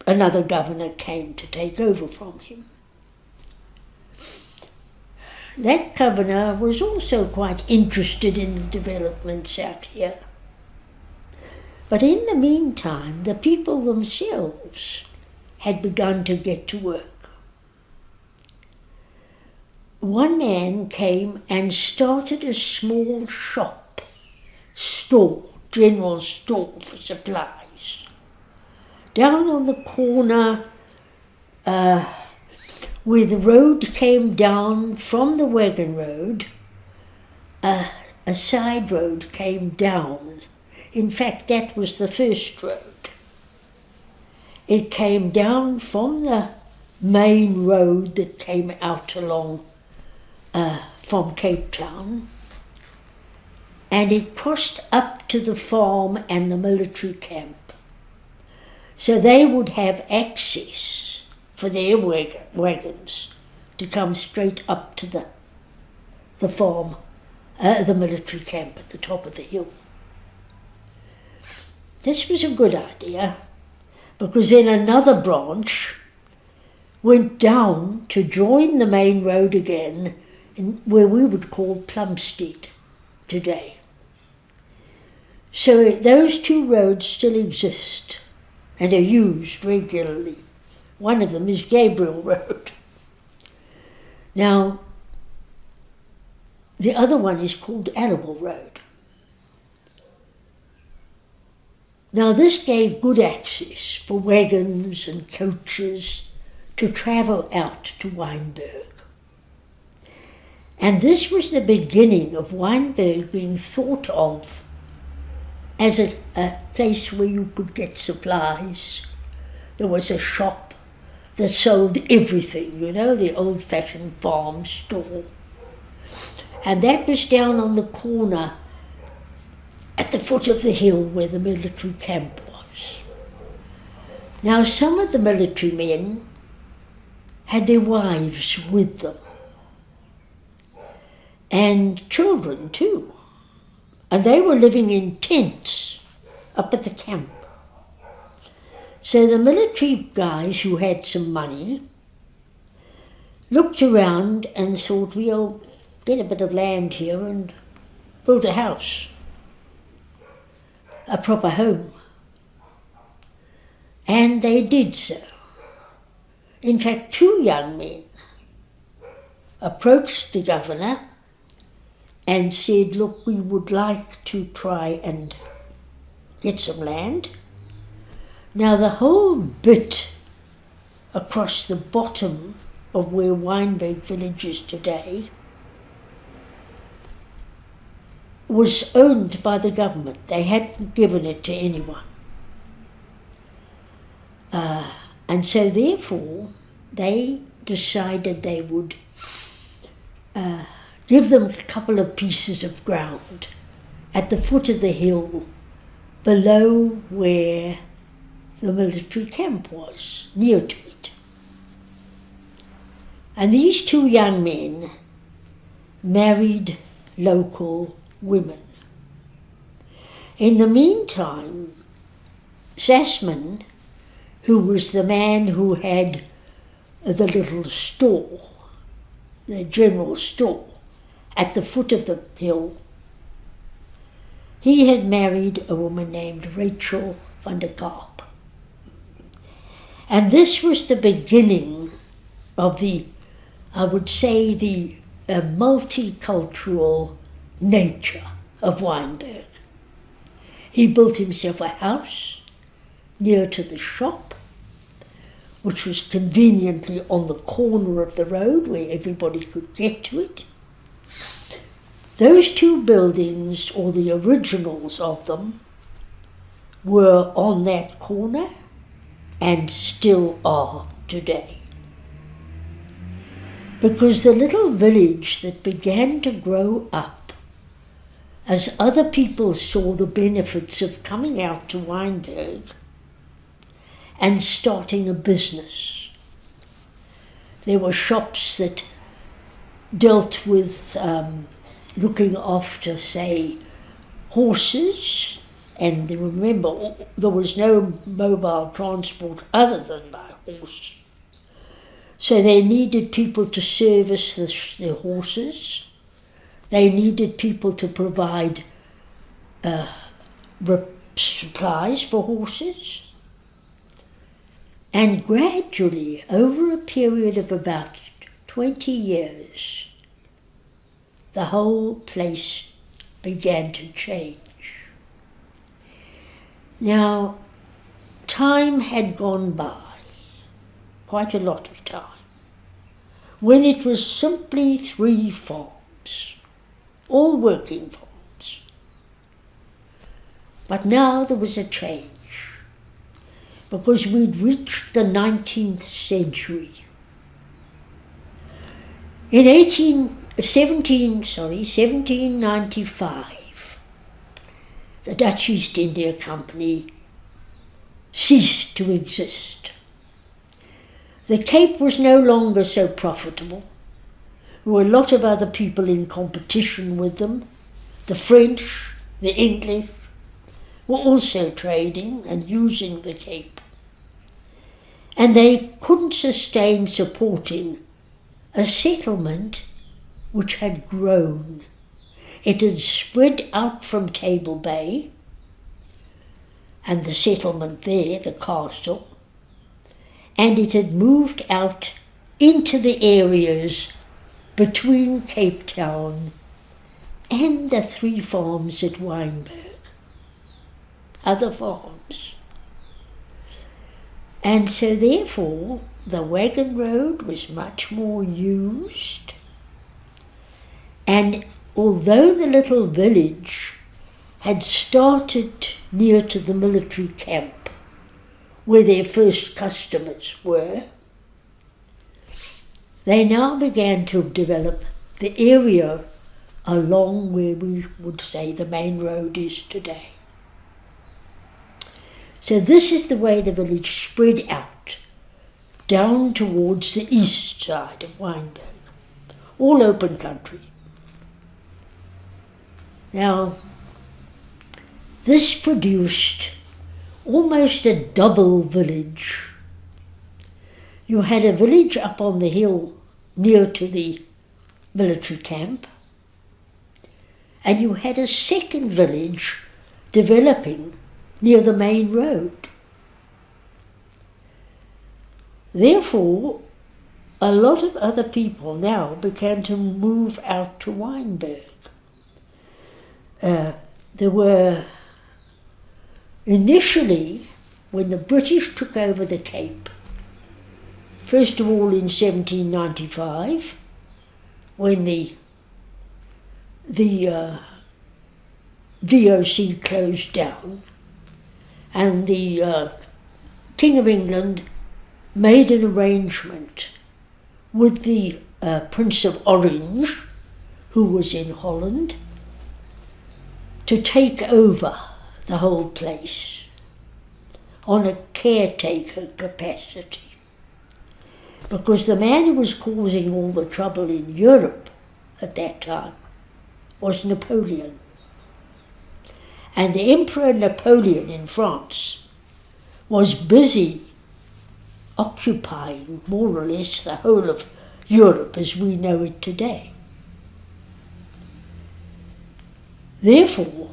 another governor came to take over from him. That governor was also quite interested in the developments out here. But in the meantime, the people themselves had begun to get to work. One man came and started a small general store for supplies, down on the corner where the road came down from the wagon road. A side road came down. In fact, that was the first road. It came down from the main road that came out along from Cape Town, and it crossed up to the farm and the military camp. So they would have access for their wagons to come straight up to the farm, the military camp at the top of the hill. This was a good idea, because then another branch went down to join the main road again, where we would call Plumstead today. So those two roads still exist and are used regularly. One of them is Gabriel Road. Now, the other one is called Animal Road. Now, this gave good access for wagons and coaches to travel out to Wynberg. And this was the beginning of Wynberg being thought of as a place where you could get supplies. There was a shop that sold everything, the old-fashioned farm store. And that was down on the corner at the foot of the hill where the military camp was. Now, some of the military men had their wives with them, and children too, and they were living in tents up at the camp. So the military guys who had some money looked around and thought, we'll get a bit of land here and build a house, a proper home. And they did so. In fact, two young men approached the governor and said, look, we would like to try and get some land. Now, the whole bit across the bottom of where Wynberg village is today was owned by the government. They hadn't given it to anyone. And so therefore, they decided they would give them a couple of pieces of ground at the foot of the hill below where the military camp was, near to it. And these two young men married local women. In the meantime, Sassman, who was the man who had the little store, the general store, at the foot of the hill, he had married a woman named Rachel van der Kaap. And this was the beginning of the multicultural nature of Wynberg. He built himself a house near to the shop, which was conveniently on the corner of the road where everybody could get to it. Those two buildings, or the originals of them, were on that corner and still are today. Because the little village that began to grow up as other people saw the benefits of coming out to Wynberg and starting a business. There were shops that dealt with looking after, say, horses, and remember, there was no mobile transport other than by horse. So they needed people to service the horses. They needed people to provide supplies for horses. And gradually, over a period of about 20 years, the whole place began to change. Now, time had gone by, quite a lot of time, when it was simply 3 farms, all working farms. But now there was a change, because we'd reached the 19th century. In 1795, the Dutch East India Company ceased to exist. The Cape was no longer so profitable. There were a lot of other people in competition with them. The French, the English, were also trading and using the Cape. And they couldn't sustain supporting a settlement which had grown. It had spread out from Table Bay, and the settlement there, the castle, and it had moved out into the areas between Cape Town and the 3 farms at Wynberg, other farms. And so therefore the wagon road was much more used, and although the little village had started near to the military camp, where their first customers were, they now began to develop the area along where we would say the main road is today. So this is the way the village spread out, down towards the east side of Wynberg, all open country. Now, this produced almost a double village. You had a village up on the hill near to the military camp, and you had a second village developing near the main road. Therefore, a lot of other people now began to move out to Wynberg. There were, initially, when the British took over the Cape, first of all in 1795, when the VOC closed down, and the King of England made an arrangement with the Prince of Orange, who was in Holland, to take over the whole place on a caretaker capacity. Because the man who was causing all the trouble in Europe at that time was Napoleon. And the Emperor Napoleon in France was busy occupying more or less the whole of Europe as we know it today. Therefore,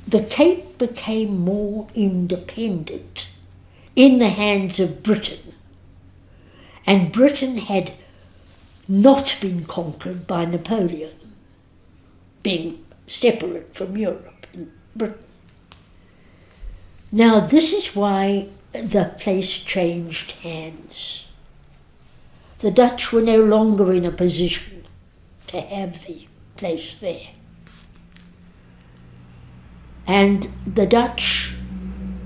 the Cape became more independent in the hands of Britain, and Britain had not been conquered by Napoleon, being separate from Europe in Britain. Now, this is why the place changed hands. The Dutch were no longer in a position to have the place there. And the Dutch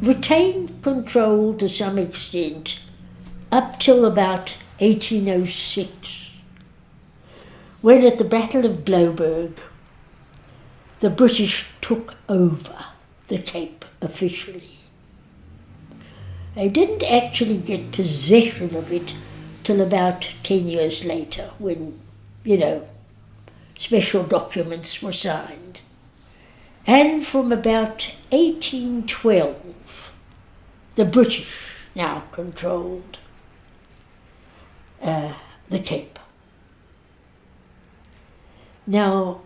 retained control to some extent up till about 1806, when at the Battle of Wynberg, the British took over the Cape officially. They didn't actually get possession of it till about 10 years later, when, special documents were signed. And from about 1812, the British now controlled the Cape. Now,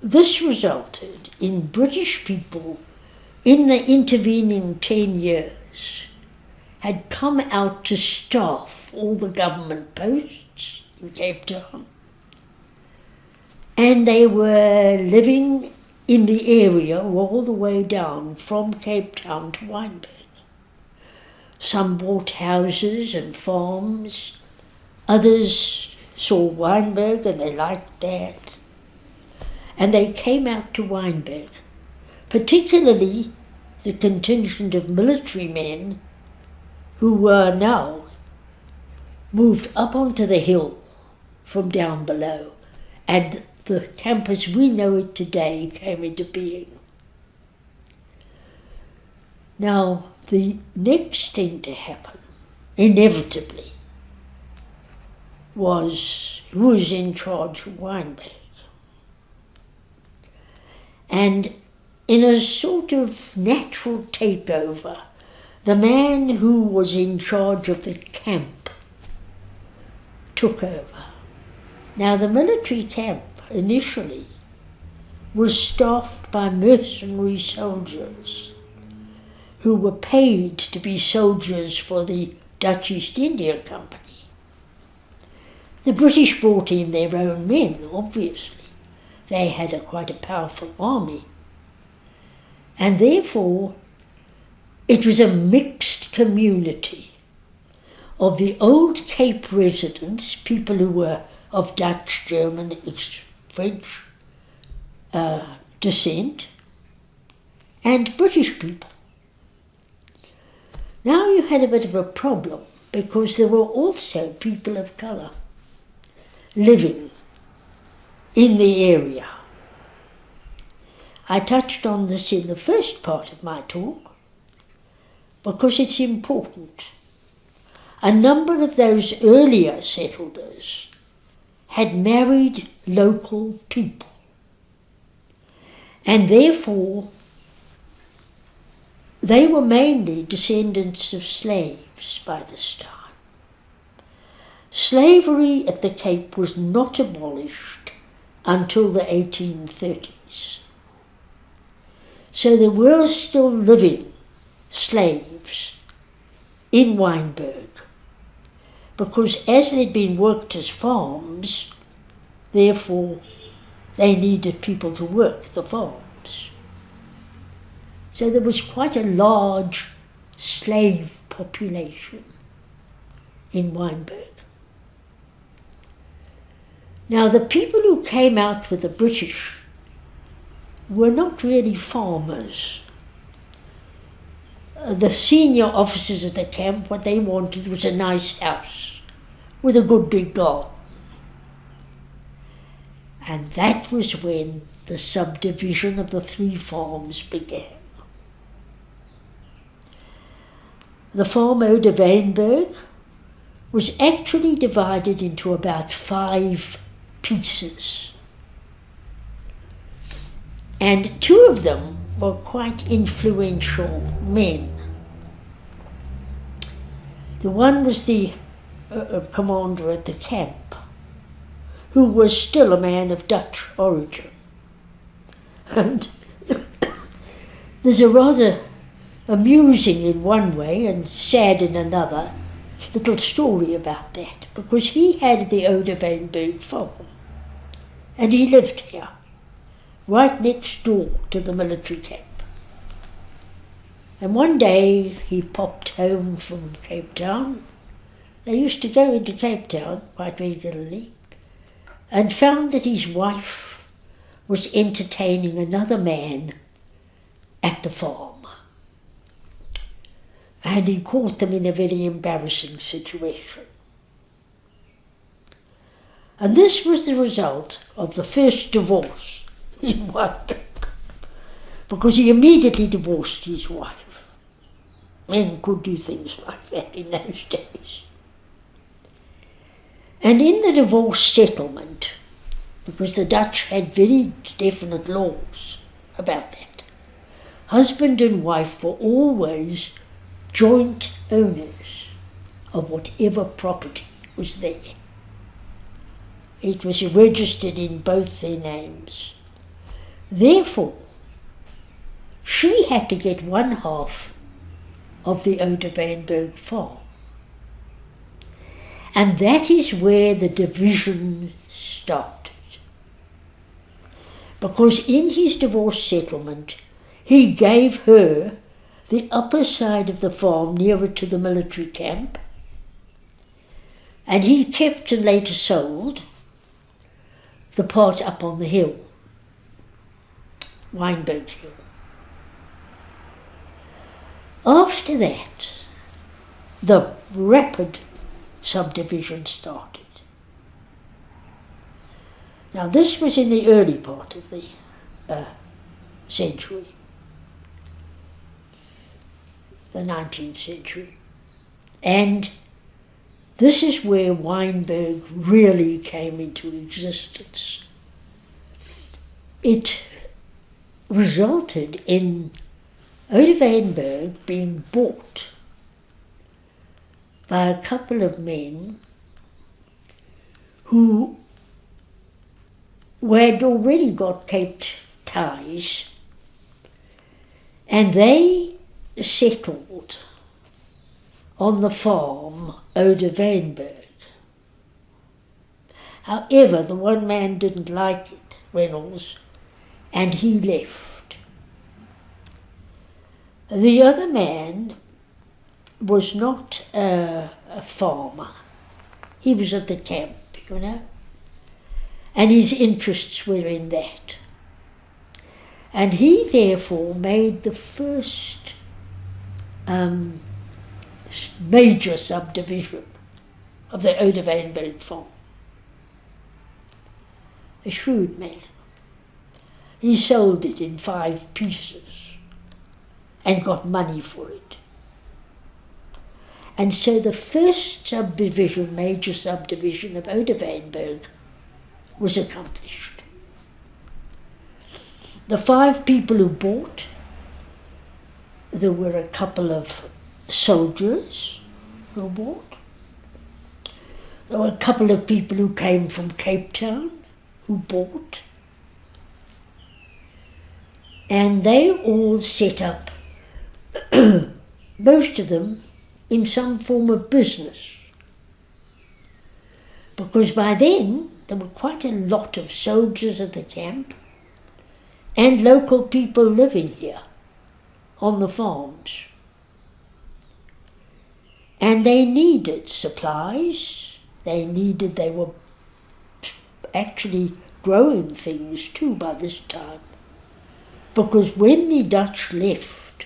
this resulted in British people in the intervening 10 years had come out to staff all the government posts in Cape Town. And they were living in the area all the way down from Cape Town to Wynberg. Some bought houses and farms. Others saw Wynberg and they liked that. And they came out to Wynberg, particularly the contingent of military men who were now moved up onto the hill from down below, and the camp as we know it today came into being. Now, the next thing to happen, inevitably, was who was in charge of Wynberg. And in a sort of natural takeover, the man who was in charge of the camp took over. Now, the military camp initially was staffed by mercenary soldiers who were paid to be soldiers for the Dutch East India Company. The British brought in their own men, obviously. They had quite a powerful army. And therefore, it was a mixed community of the old Cape residents, people who were of Dutch, German, French descent, and British people. Now you had a bit of a problem because there were also people of colour living in the area. I touched on this in the first part of my talk because it's important. A number of those earlier settlers had married local people, and therefore they were mainly descendants of slaves by this time. Slavery at the Cape was not abolished until the 1830s. So there were still living slaves in Wynberg, because as they'd been worked as farms, therefore they needed people to work the farms. So there was quite a large slave population in Wynberg. Now, the people who came out with the British were not really farmers. The senior officers of the camp, what they wanted was a nice house with a good big garden. And that was when the subdivision of the three farms began. The farm Oude Wynberg was actually divided into about 5 pieces. And 2 of them were quite influential men. The one was the commander at the camp, who was still a man of Dutch origin. And there's a rather amusing in one way and sad in another little story about that, because he had the Oude Wynberg farm, and he lived here, right next door to the military camp. And one day he popped home from Cape Town. They used to go into Cape Town quite regularly, and found that his wife was entertaining another man at the farm. And he caught them in a very embarrassing situation. And this was the result of the first divorce in Wynberg, because he immediately divorced his wife. Men could do things like that in those days. And in the divorce settlement, because the Dutch had very definite laws about that, husband and wife were always joint owners of whatever property was there. It was registered in both their names. Therefore, she had to get one half of the Wynberg farm. And that is where the division started. Because in his divorce settlement, he gave her the upper side of the farm nearer to the military camp, and he kept and later sold the part up on the hill, Wynberg Hill. After that, the rapid subdivision started. Now this was in the early part of the century, the 19th century. And this is where Wynberg really came into existence. It resulted in Wynberg being bought by a couple of men who had already got Cape ties, and they settled on the farm Wynberg. However, the one man didn't like it, Reynolds, and he left. The other man was not a farmer. He was at the camp, you know, and his interests were in that. And he therefore made the first major subdivision of the Wynberg farm. A shrewd man. He sold it in 5 pieces and got money for it. And so the first subdivision, major subdivision of Wynberg was accomplished. The 5 people who bought, there were a couple of soldiers who bought. There were a couple of people who came from Cape Town who bought. And they all set up, most of them, in some form of business. Because by then, there were quite a lot of soldiers at the camp and local people living here on the farms. And they needed supplies, they were actually growing things too by this time. Because when the Dutch left,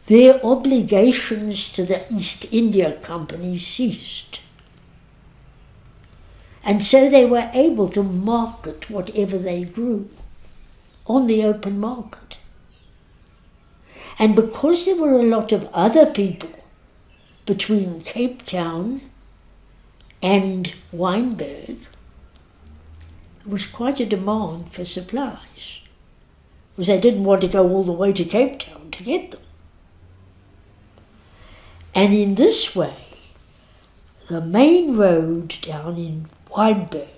their obligations to the East India Company ceased. And so they were able to market whatever they grew on the open market. And because there were a lot of other people between Cape Town and Wynberg, there was quite a demand for supplies, because they didn't want to go all the way to Cape Town to get them. And in this way, the main road down in Wynberg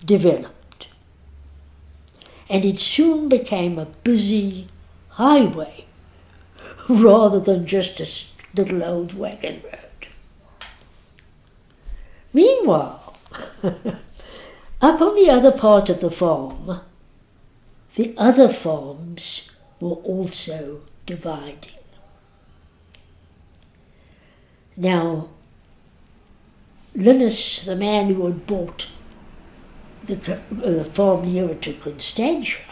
developed, and it soon became a busy highway rather than just a little old wagon road. Meanwhile, up on the other part of the farm, the other farms were also dividing. Now, Linus, the man who had bought the farm nearer to Constantia,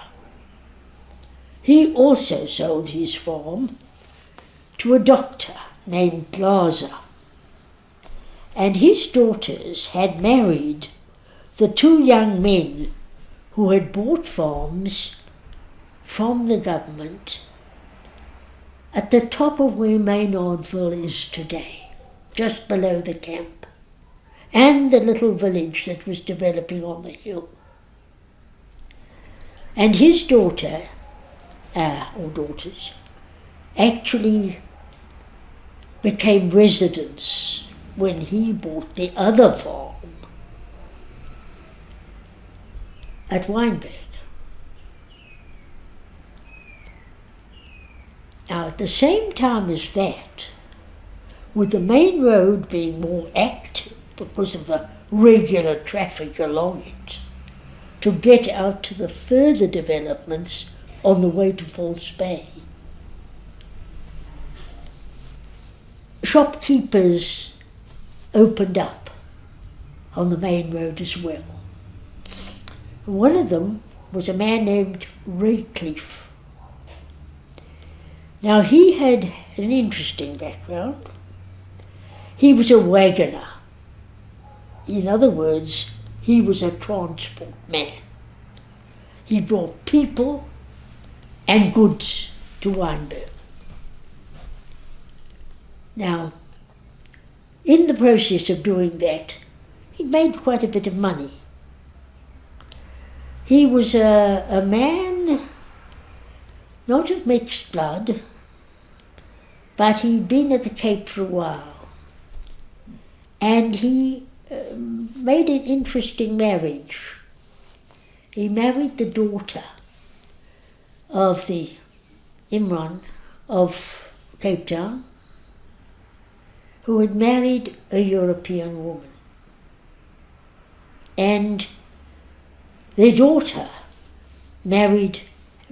He also sold his farm to a doctor named Glaser, and his daughters had married the two young men who had bought farms from the government at the top of where Maynardville is today, just below the camp, and the little village that was developing on the hill. And his daughter, or daughters, actually became residents when he bought the other farm at Wynberg. Now, at the same time as that, with the main road being more active because of the regular traffic along it, to get out to the further developments on the way to False Bay, shopkeepers opened up on the main road as well. One of them was a man named Raycliffe. Now, he had an interesting background. He was a wagoner. In other words, he was a transport man. He brought people and goods to Wynberg. Now, in the process of doing that, he made quite a bit of money. He was a man not of mixed blood, but he'd been at the Cape for a while, and he made an interesting marriage. He married the daughter of the Imran of Cape Town, who had married a European woman. And their daughter married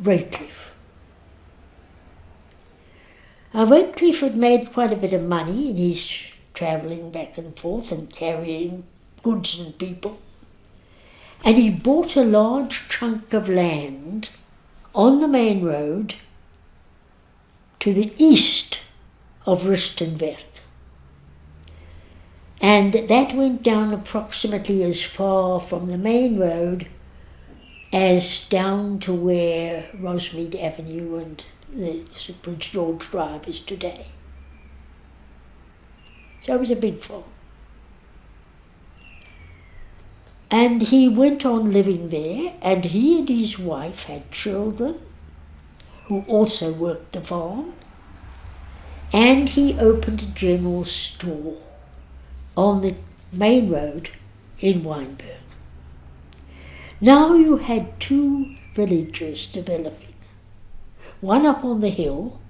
Raycliffe. Now, Raycliffe had made quite a bit of money in his travelling back and forth and carrying goods and people. And he bought a large chunk of land on the main road to the east of Rustenburg. And that went down approximately as far from the main road as down to where Rosemead Avenue and the Prince George Drive is today. So it was a big farm. And he went on living there, and he and his wife had children who also worked the farm, and he opened a general store on the main road in Wynberg. Now you had two villages developing, one up on the hill,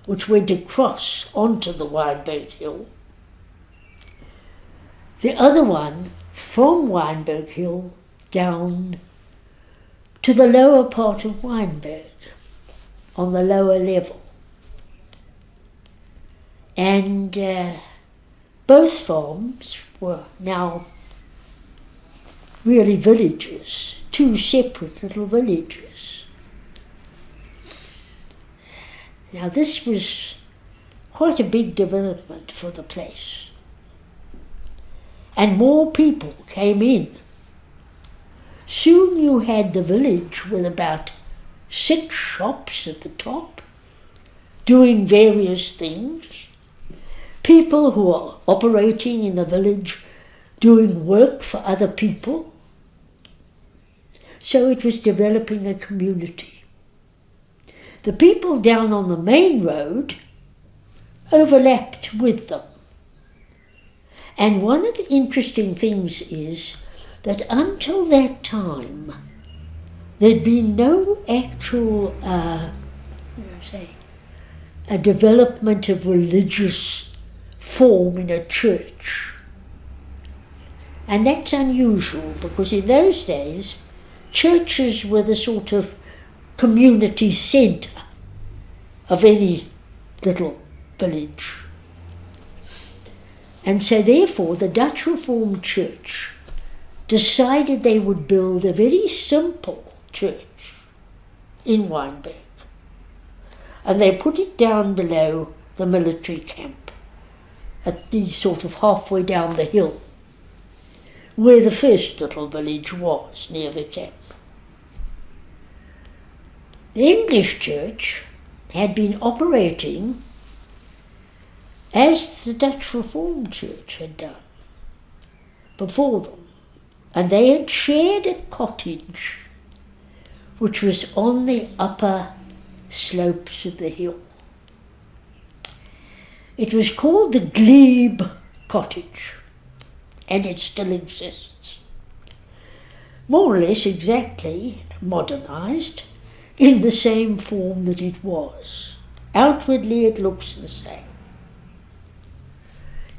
which went across onto the Wynberg Hill, the other one from Wynberg Hill down to the lower part of Wynberg, on the lower level. And both farms were now really villages, two separate little villages. Now, this was quite a big development for the place. And more people came in. Soon you had the village with about 6 shops at the top, doing various things. People who are operating in the village, doing work for other people. So it was developing a community. The people down on the main road overlapped with them. And one of the interesting things is that until that time, there'd been no actual, a development of religious form in a church. And that's unusual, because in those days, churches were the sort of community centre of any little village. And so therefore the Dutch Reformed Church decided they would build a very simple church in Wynberg. And they put it down below the military camp, at the sort of halfway down the hill, where the first little village was, near the camp. The English church had been operating as the Dutch Reformed Church had done before them, and they had shared a cottage which was on the upper slopes of the hill. It was called the Glebe Cottage, and it still exists. More or less exactly modernised in the same form that it was. Outwardly it looks the same.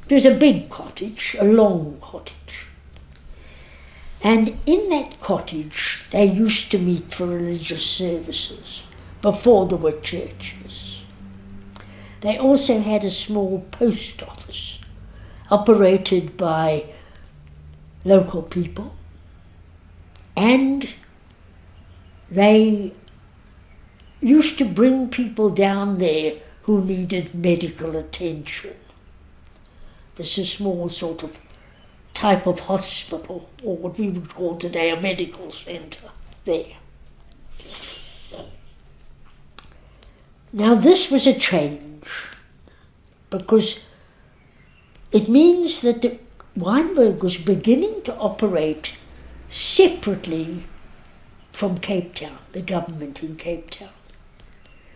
It was a big cottage, a long cottage. And in that cottage they used to meet for religious services before there were churches. They also had a small post office operated by local people, and they used to bring people down there who needed medical attention. There's a small sort of type of hospital, or what we would call today a medical centre there. Now this was a change, because it means that the Wynberg was beginning to operate separately from Cape Town, the government in Cape Town.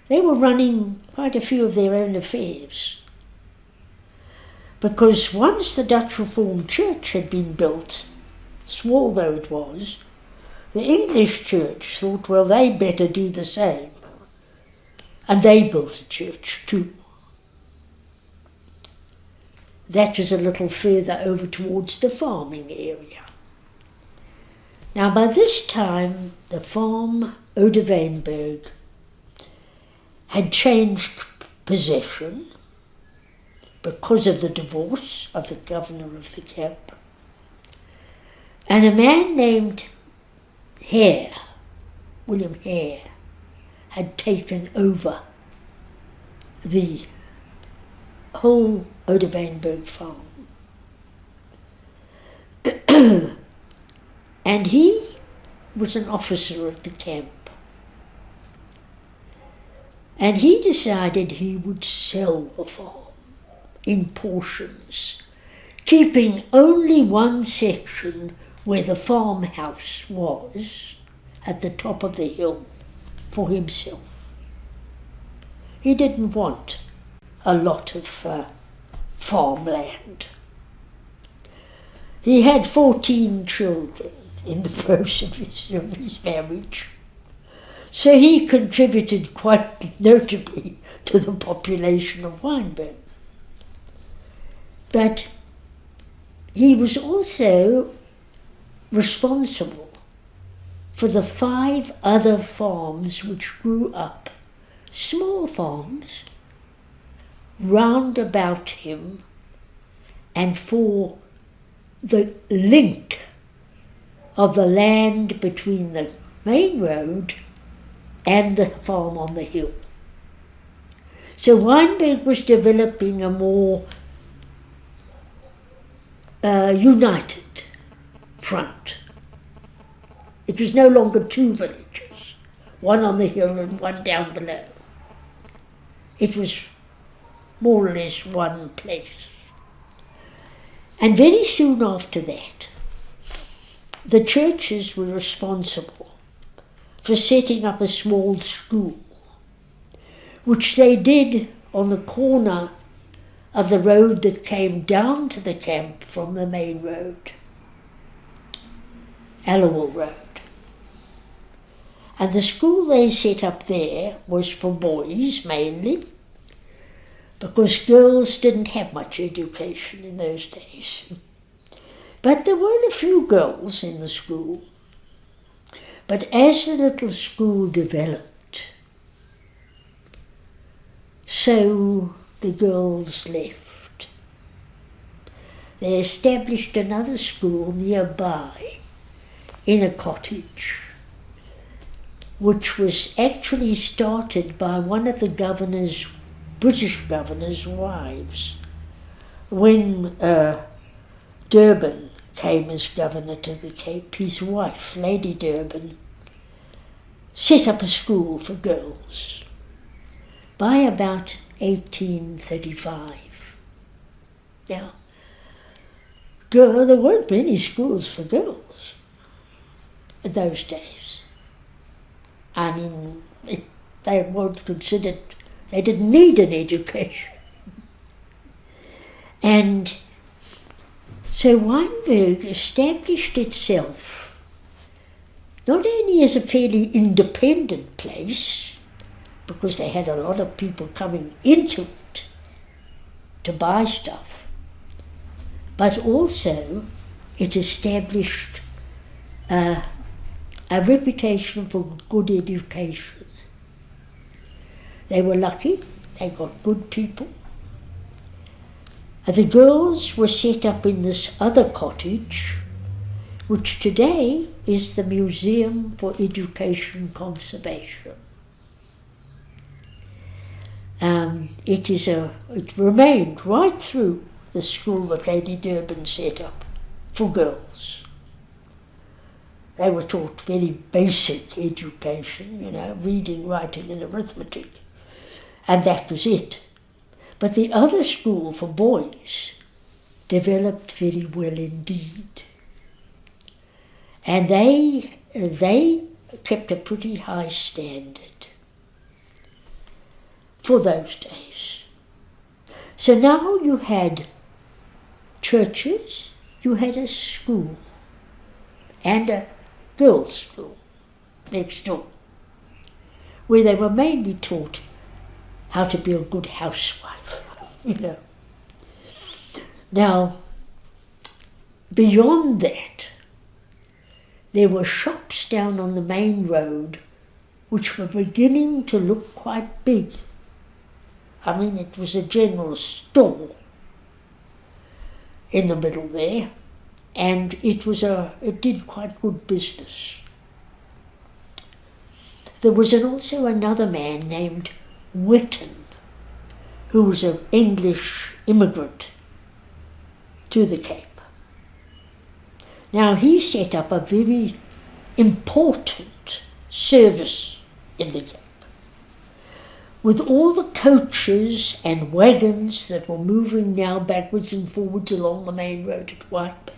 They were running quite a few of their own affairs, because once the Dutch Reformed Church had been built, small though it was, the English church thought, well, they better do the same. And they built a church too. That was a little further over towards the farming area. Now by this time, the farm, Oude Wynberg, had changed possession because of the divorce of the governor of the camp. And a man named Hare, William Hare, had taken over the whole Oude Wynberg farm. And he was an officer at the camp. And he decided he would sell the farm in portions, keeping only one section where the farmhouse was at the top of the hill for himself. He didn't want a lot of farmland. He had 14 children in the process of his marriage, so he contributed quite notably to the population of Wynberg. But he was also responsible for the 5 other farms which grew up, small farms, round about him, and for the link of the land between the main road and the farm on the hill. So Wynberg was developing a more united front. It was no longer 2 villages, one on the hill and one down below. It was more or less one place. And very soon after that, the churches were responsible for setting up a small school, which they did on the corner of the road that came down to the camp from the main road, Allowell Road. And the school they set up there was for boys mainly, because girls didn't have much education in those days. But there were a few girls in the school. But as the little school developed, so the girls left. They established another school nearby in a cottage. which was actually started by one of the British governor's wives. When Durban came as governor to the Cape, his wife, Lady Durban, set up a school for girls by about 1835. Now, there weren't many schools for girls in those days. I mean, they weren't considered, they didn't need an education. And so Wynberg established itself not only as a fairly independent place, because they had a lot of people coming into it to buy stuff, but also it established a reputation for good education. They were lucky, they got good people. The girls were set up in this other cottage, which today is the Museum for Education Conservation. It remained right through the school that Lady Durban set up for girls. They were taught very basic education, reading, writing and arithmetic, and that was it. But the other school for boys developed very well indeed. And they kept a pretty high standard for those days. So now you had churches, you had a school and a girls' school next door, where they were mainly taught how to be a good housewife, Now, beyond that, there were shops down on the main road which were beginning to look quite big. I mean, it was a general store in the middle there, and it did quite good business. There was also another man named Witten, who was an English immigrant to the Cape. Now he set up a very important service in the Cape, with all the coaches and wagons that were moving now backwards and forwards along the main road at Wynberg.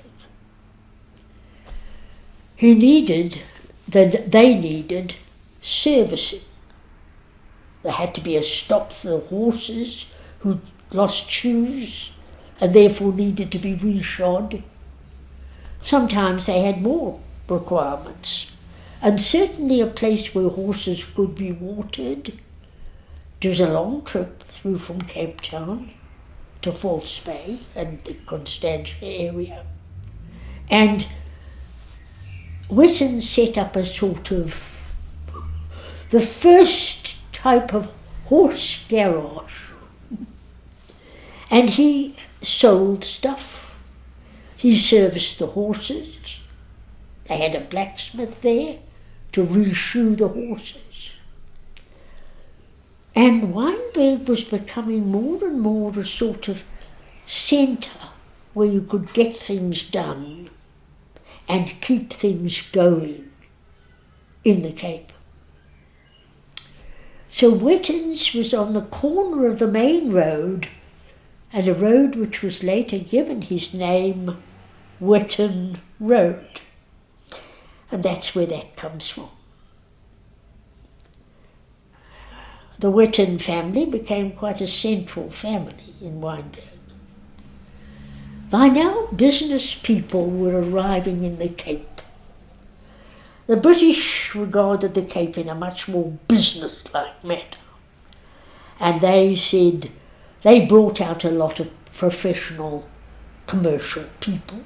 They needed servicing. There had to be a stop for the horses who lost shoes and therefore needed to be reshod. Sometimes they had more requirements, and certainly a place where horses could be watered. It was a long trip through from Cape Town to False Bay and the Constantia area. And Witten set up a sort of the first type of horse garage. And he sold stuff. He serviced the horses. They had a blacksmith there to reshoe the horses. And Wynberg was becoming more and more a sort of centre where you could get things done and keep things going in the Cape. So Witten's was on the corner of the main road, and a road which was later given his name, Witten Road. And that's where that comes from. The Witten family became quite a central family in Wynberg. By now, business people were arriving in the Cape. The British regarded the Cape in a much more business-like manner. And they said they brought out a lot of professional commercial people.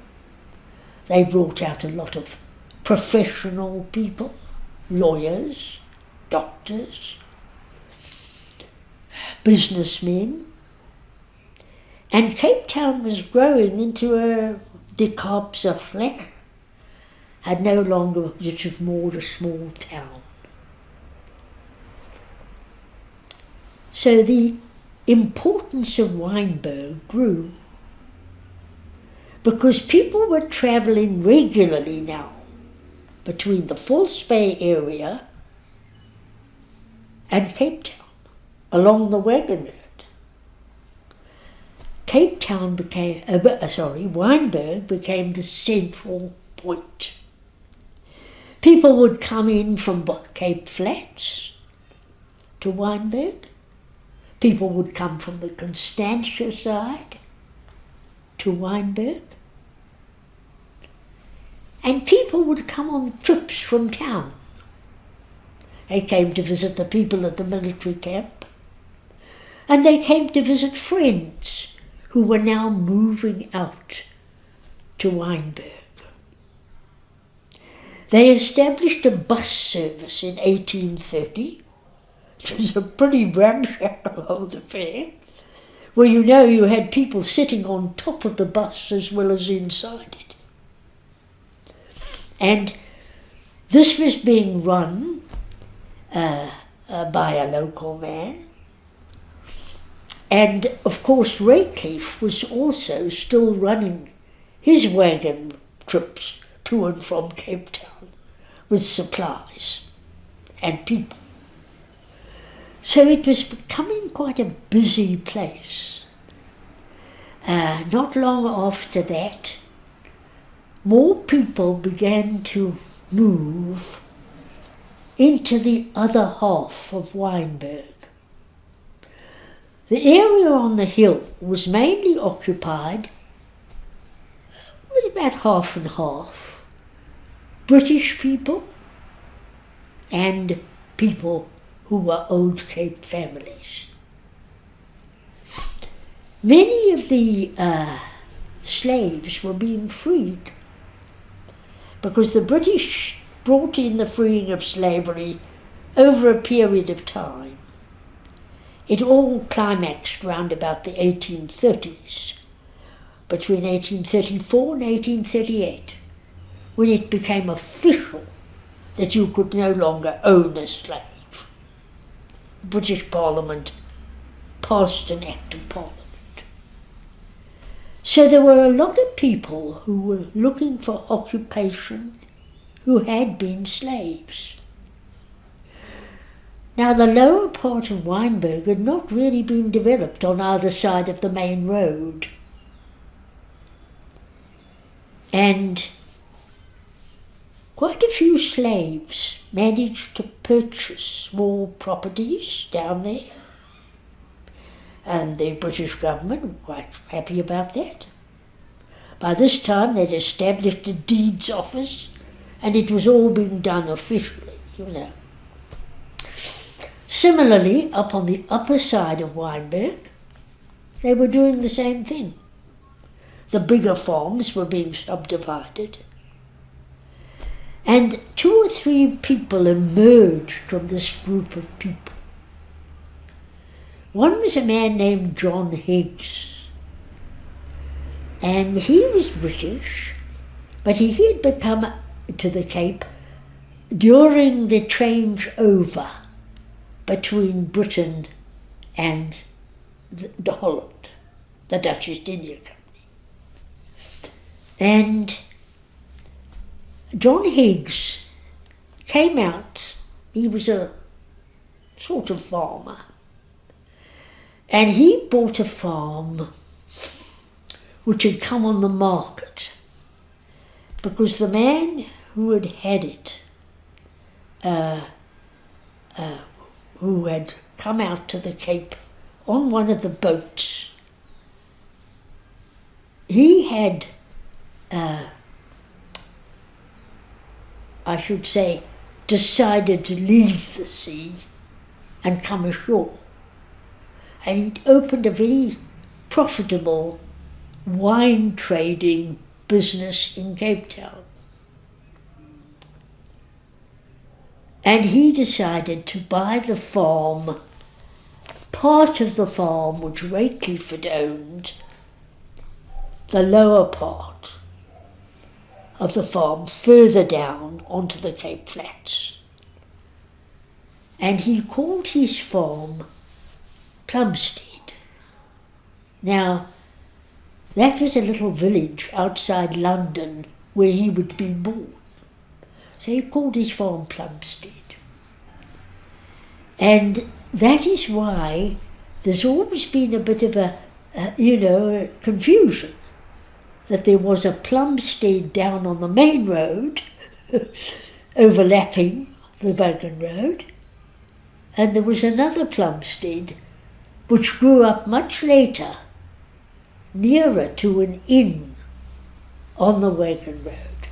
They brought out a lot of professional people, lawyers, doctors, businessmen. And Cape Town was growing into a Dekapse flat, and no longer just more a small town. So the importance of Wynberg grew because people were travelling regularly now between the False Bay area and Cape Town along the wagon road. Wynberg became the central point. People would come in from Cape Flats to Wynberg. People would come from the Constantia side to Wynberg. And people would come on trips from town. They came to visit the people at the military camp. And they came to visit friends who were now moving out to Wynberg. They established a bus service in 1830. It was a pretty ramshackle old affair, where you had people sitting on top of the bus as well as inside it. And this was being run by a local man. And of course Raycliffe was also still running his wagon trips to and from Cape Town with supplies and people. So it was becoming quite a busy place. Not long after that, more people began to move into the other half of Wynberg. The area on the hill was mainly occupied with about half and half, British people and people who were old Cape families. Many of the slaves were being freed because the British brought in the freeing of slavery over a period of time. It all climaxed round about the 1830s, between 1834 and 1838, when it became official that you could no longer own a slave. The British Parliament passed an Act of Parliament. So there were a lot of people who were looking for occupation who had been slaves. Now the lower part of Wynberg had not really been developed on either side of the main road. And quite a few slaves managed to purchase small properties down there. And the British government were quite happy about that. By this time they'd established a deeds office and it was all being done officially, Similarly, up on the upper side of Wynberg, they were doing the same thing. The bigger farms were being subdivided. And 2 or 3 people emerged from this group of people. One was a man named John Higgs. And he was British, but he had come to the Cape during the changeover between Britain and the Holland, the Dutch East India Company. And John Higgs came out, he was a sort of farmer, and he bought a farm which had come on the market because the man who had it, who had come out to the Cape on one of the boats, he had, I should say, decided to leave the sea and come ashore. And he'd opened a very profitable wine trading business in Cape Town. And he decided to buy the farm, part of the farm which Raycliffe had owned, the lower part of the farm further down onto the Cape Flats. And he called his farm Plumstead. Now, that was a little village outside London where he would be born. So he called his farm Plumstead. And that is why there's always been a bit of a confusion that there was a Plumstead down on the main road overlapping the Wagon Road, and there was another Plumstead which grew up much later nearer to an inn on the Wagon Road,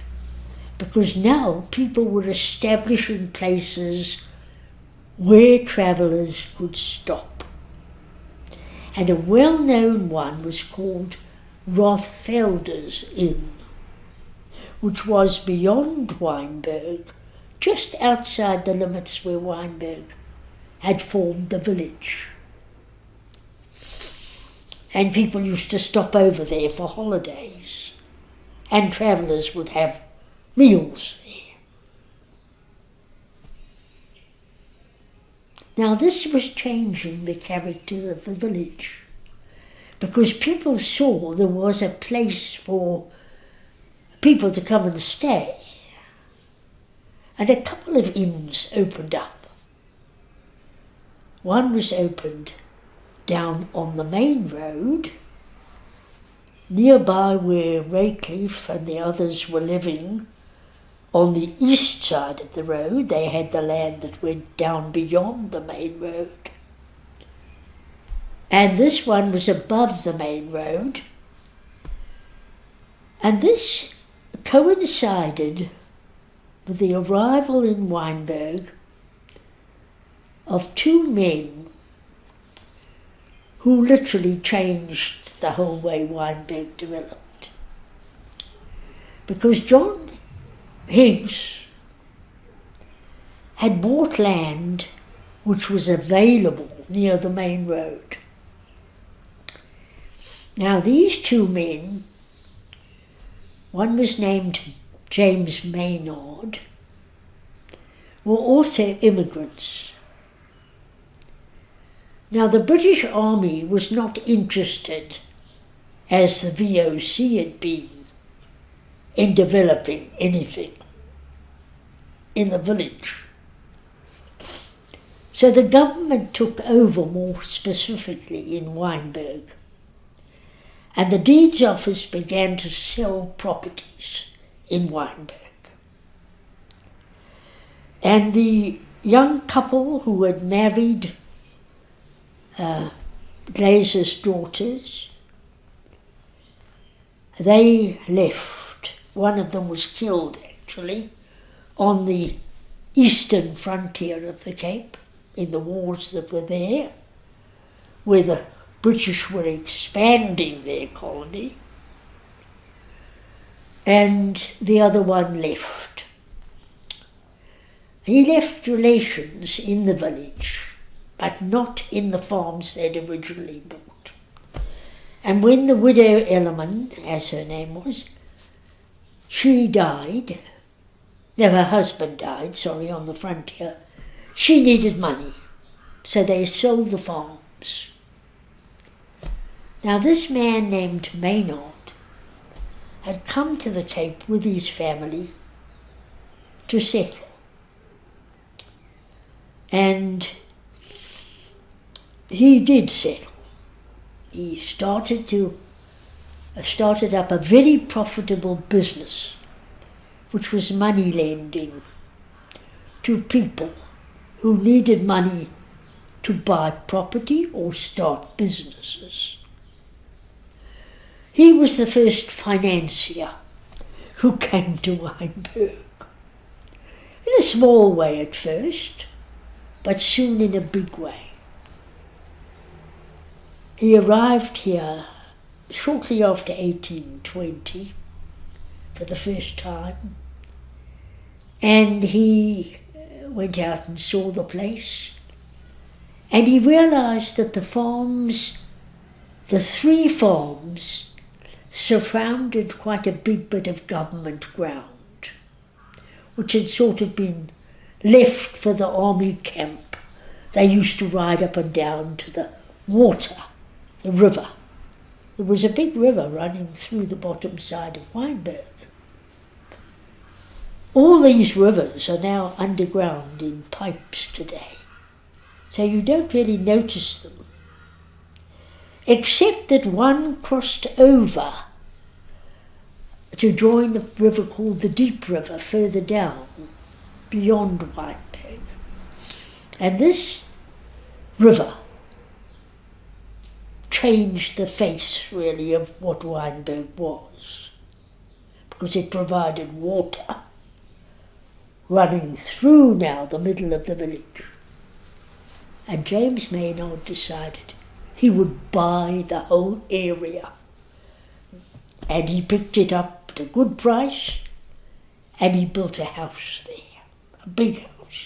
because now people were establishing places where travellers could stop. And a well-known one was called Rothfelder's Inn, which was beyond Wynberg, just outside the limits where Wynberg had formed the village. And people used to stop over there for holidays, and travellers would have meals there. Now this was changing the character of the village, because people saw there was a place for people to come and stay. And a couple of inns opened up. One was opened down on the main road, nearby where Raycliffe and the others were living. On the east side of the road, they had the land that went down beyond the main road. And this one was above the main road. And this coincided with the arrival in Wynberg of two men who literally changed the whole way Wynberg developed. Because John Higgs had bought land which was available near the main road. Now these two men, one was named James Maynard, were also immigrants. Now the British Army was not interested, as the VOC had been, in developing anything in the village. So the government took over more specifically in Wynberg, and the deeds office began to sell properties in Wynberg. And the young couple who had married Glazer's daughters, they left. One of them was killed, actually, on the eastern frontier of the Cape, in the wars that were there, where the British were expanding their colony, and the other one left. He left relations in the village, but not in the farms they'd originally bought. And when the widow Ellerman, as her name was, she died, no, her husband died, on the frontier, she needed money, so they sold the farms. Now this man named Maynard had come to the Cape with his family to settle. And he did settle. He started up a very profitable business, which was money lending to people who needed money to buy property or start businesses. He was the first financier who came to Wynberg, in a small way at first, but soon in a big way. He arrived here shortly after 1820 for the first time, and he went out and saw the place, and he realized that the three farms surrounded quite a big bit of government ground, which had sort of been left for the army camp. They used to ride up and down to the water, the river. There was a big river running through the bottom side of Wynberg. All these rivers are now underground in pipes today, so you don't really notice them, except that one crossed over to join the river called the Deep River further down, beyond Wynberg. And this river changed the face, really, of what Wynberg was, because it provided water running through now the middle of the village. And James Maynard decided he would buy the whole area. And he picked it up at a good price, and he built a house there, a big house,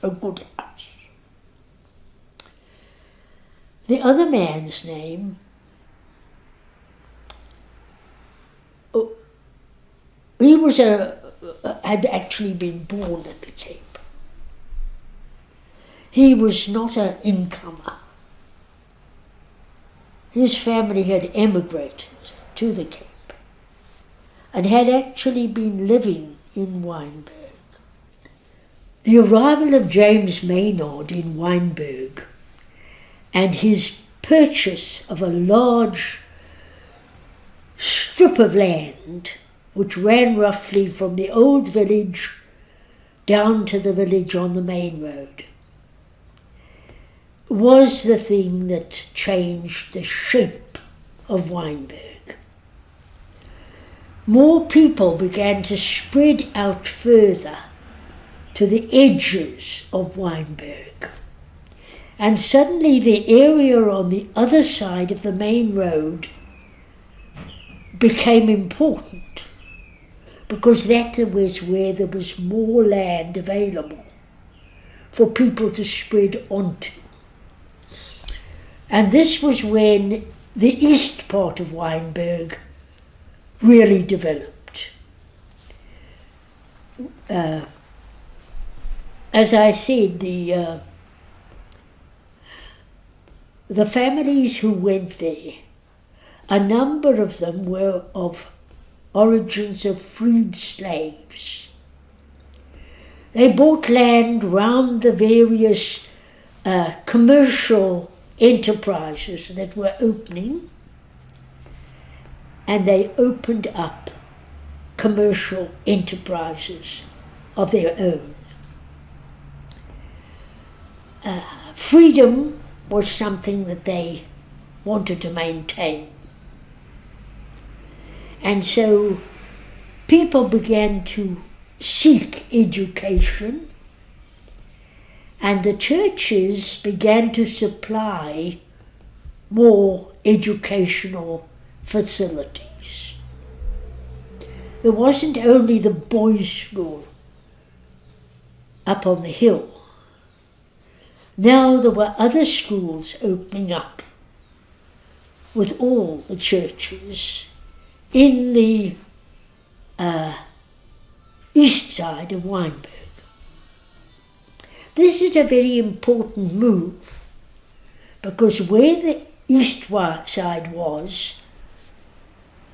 a good house. The other man's name, he was had actually been born at the Cape. He was not an incomer. His family had emigrated to the Cape and had actually been living in Wynberg. The arrival of James Maynard in Wynberg and his purchase of a large strip of land which ran roughly from the old village down to the village on the main road was the thing that changed the shape of Wynberg. More people began to spread out further to the edges of Wynberg, and suddenly the area on the other side of the main road became important, because that was where there was more land available for people to spread onto. And this was when the east part of Wynberg really developed. As I said, the families who went there, a number of them were of origins of freed slaves. They bought land round the various commercial enterprises that were opening, and they opened up commercial enterprises of their own. Freedom was something that they wanted to maintain. And so people began to seek education, and the churches began to supply more educational facilities. There wasn't only the boys' school up on the hill. Now there were other schools opening up with all the churches in the east side of Wynberg. This is a very important move, because where the east side was,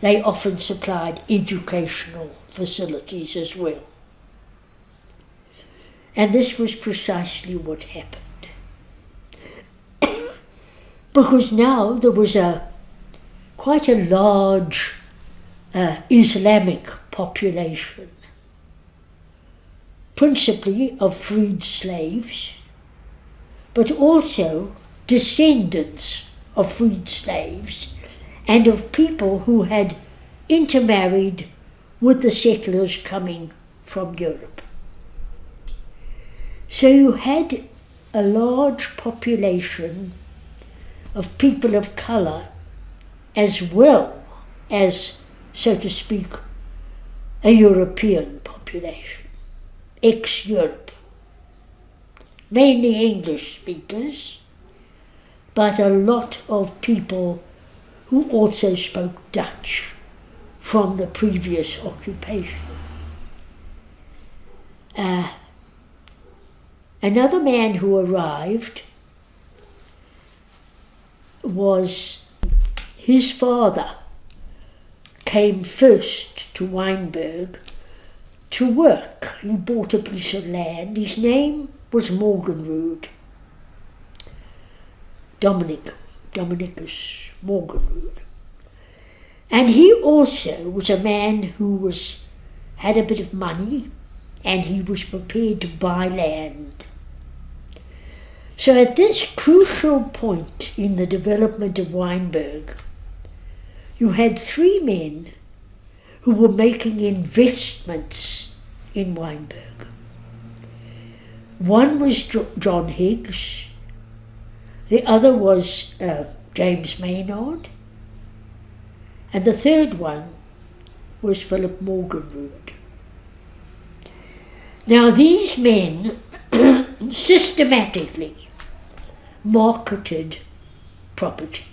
they often supplied educational facilities as well. And this was precisely what happened. Because now there was quite a large Islamic population, principally of freed slaves, but also descendants of freed slaves and of people who had intermarried with the settlers coming from Europe. So you had a large population of people of colour, as well as, so to speak, a European population, ex-Europe. Mainly English speakers, but a lot of people who also spoke Dutch from the previous occupation. Another man who arrived was his father came first to Wynberg to work. He bought a piece of land. His name was Morganrood. Dominicus Morganrood. And he also was a man who had a bit of money, and he was prepared to buy land. So at this crucial point in the development of Wynberg, you had three men who were making investments in Wynberg. One was John Higgs, the other was James Maynard, and the third one was Philip Morganrood. Now these men systematically marketed property.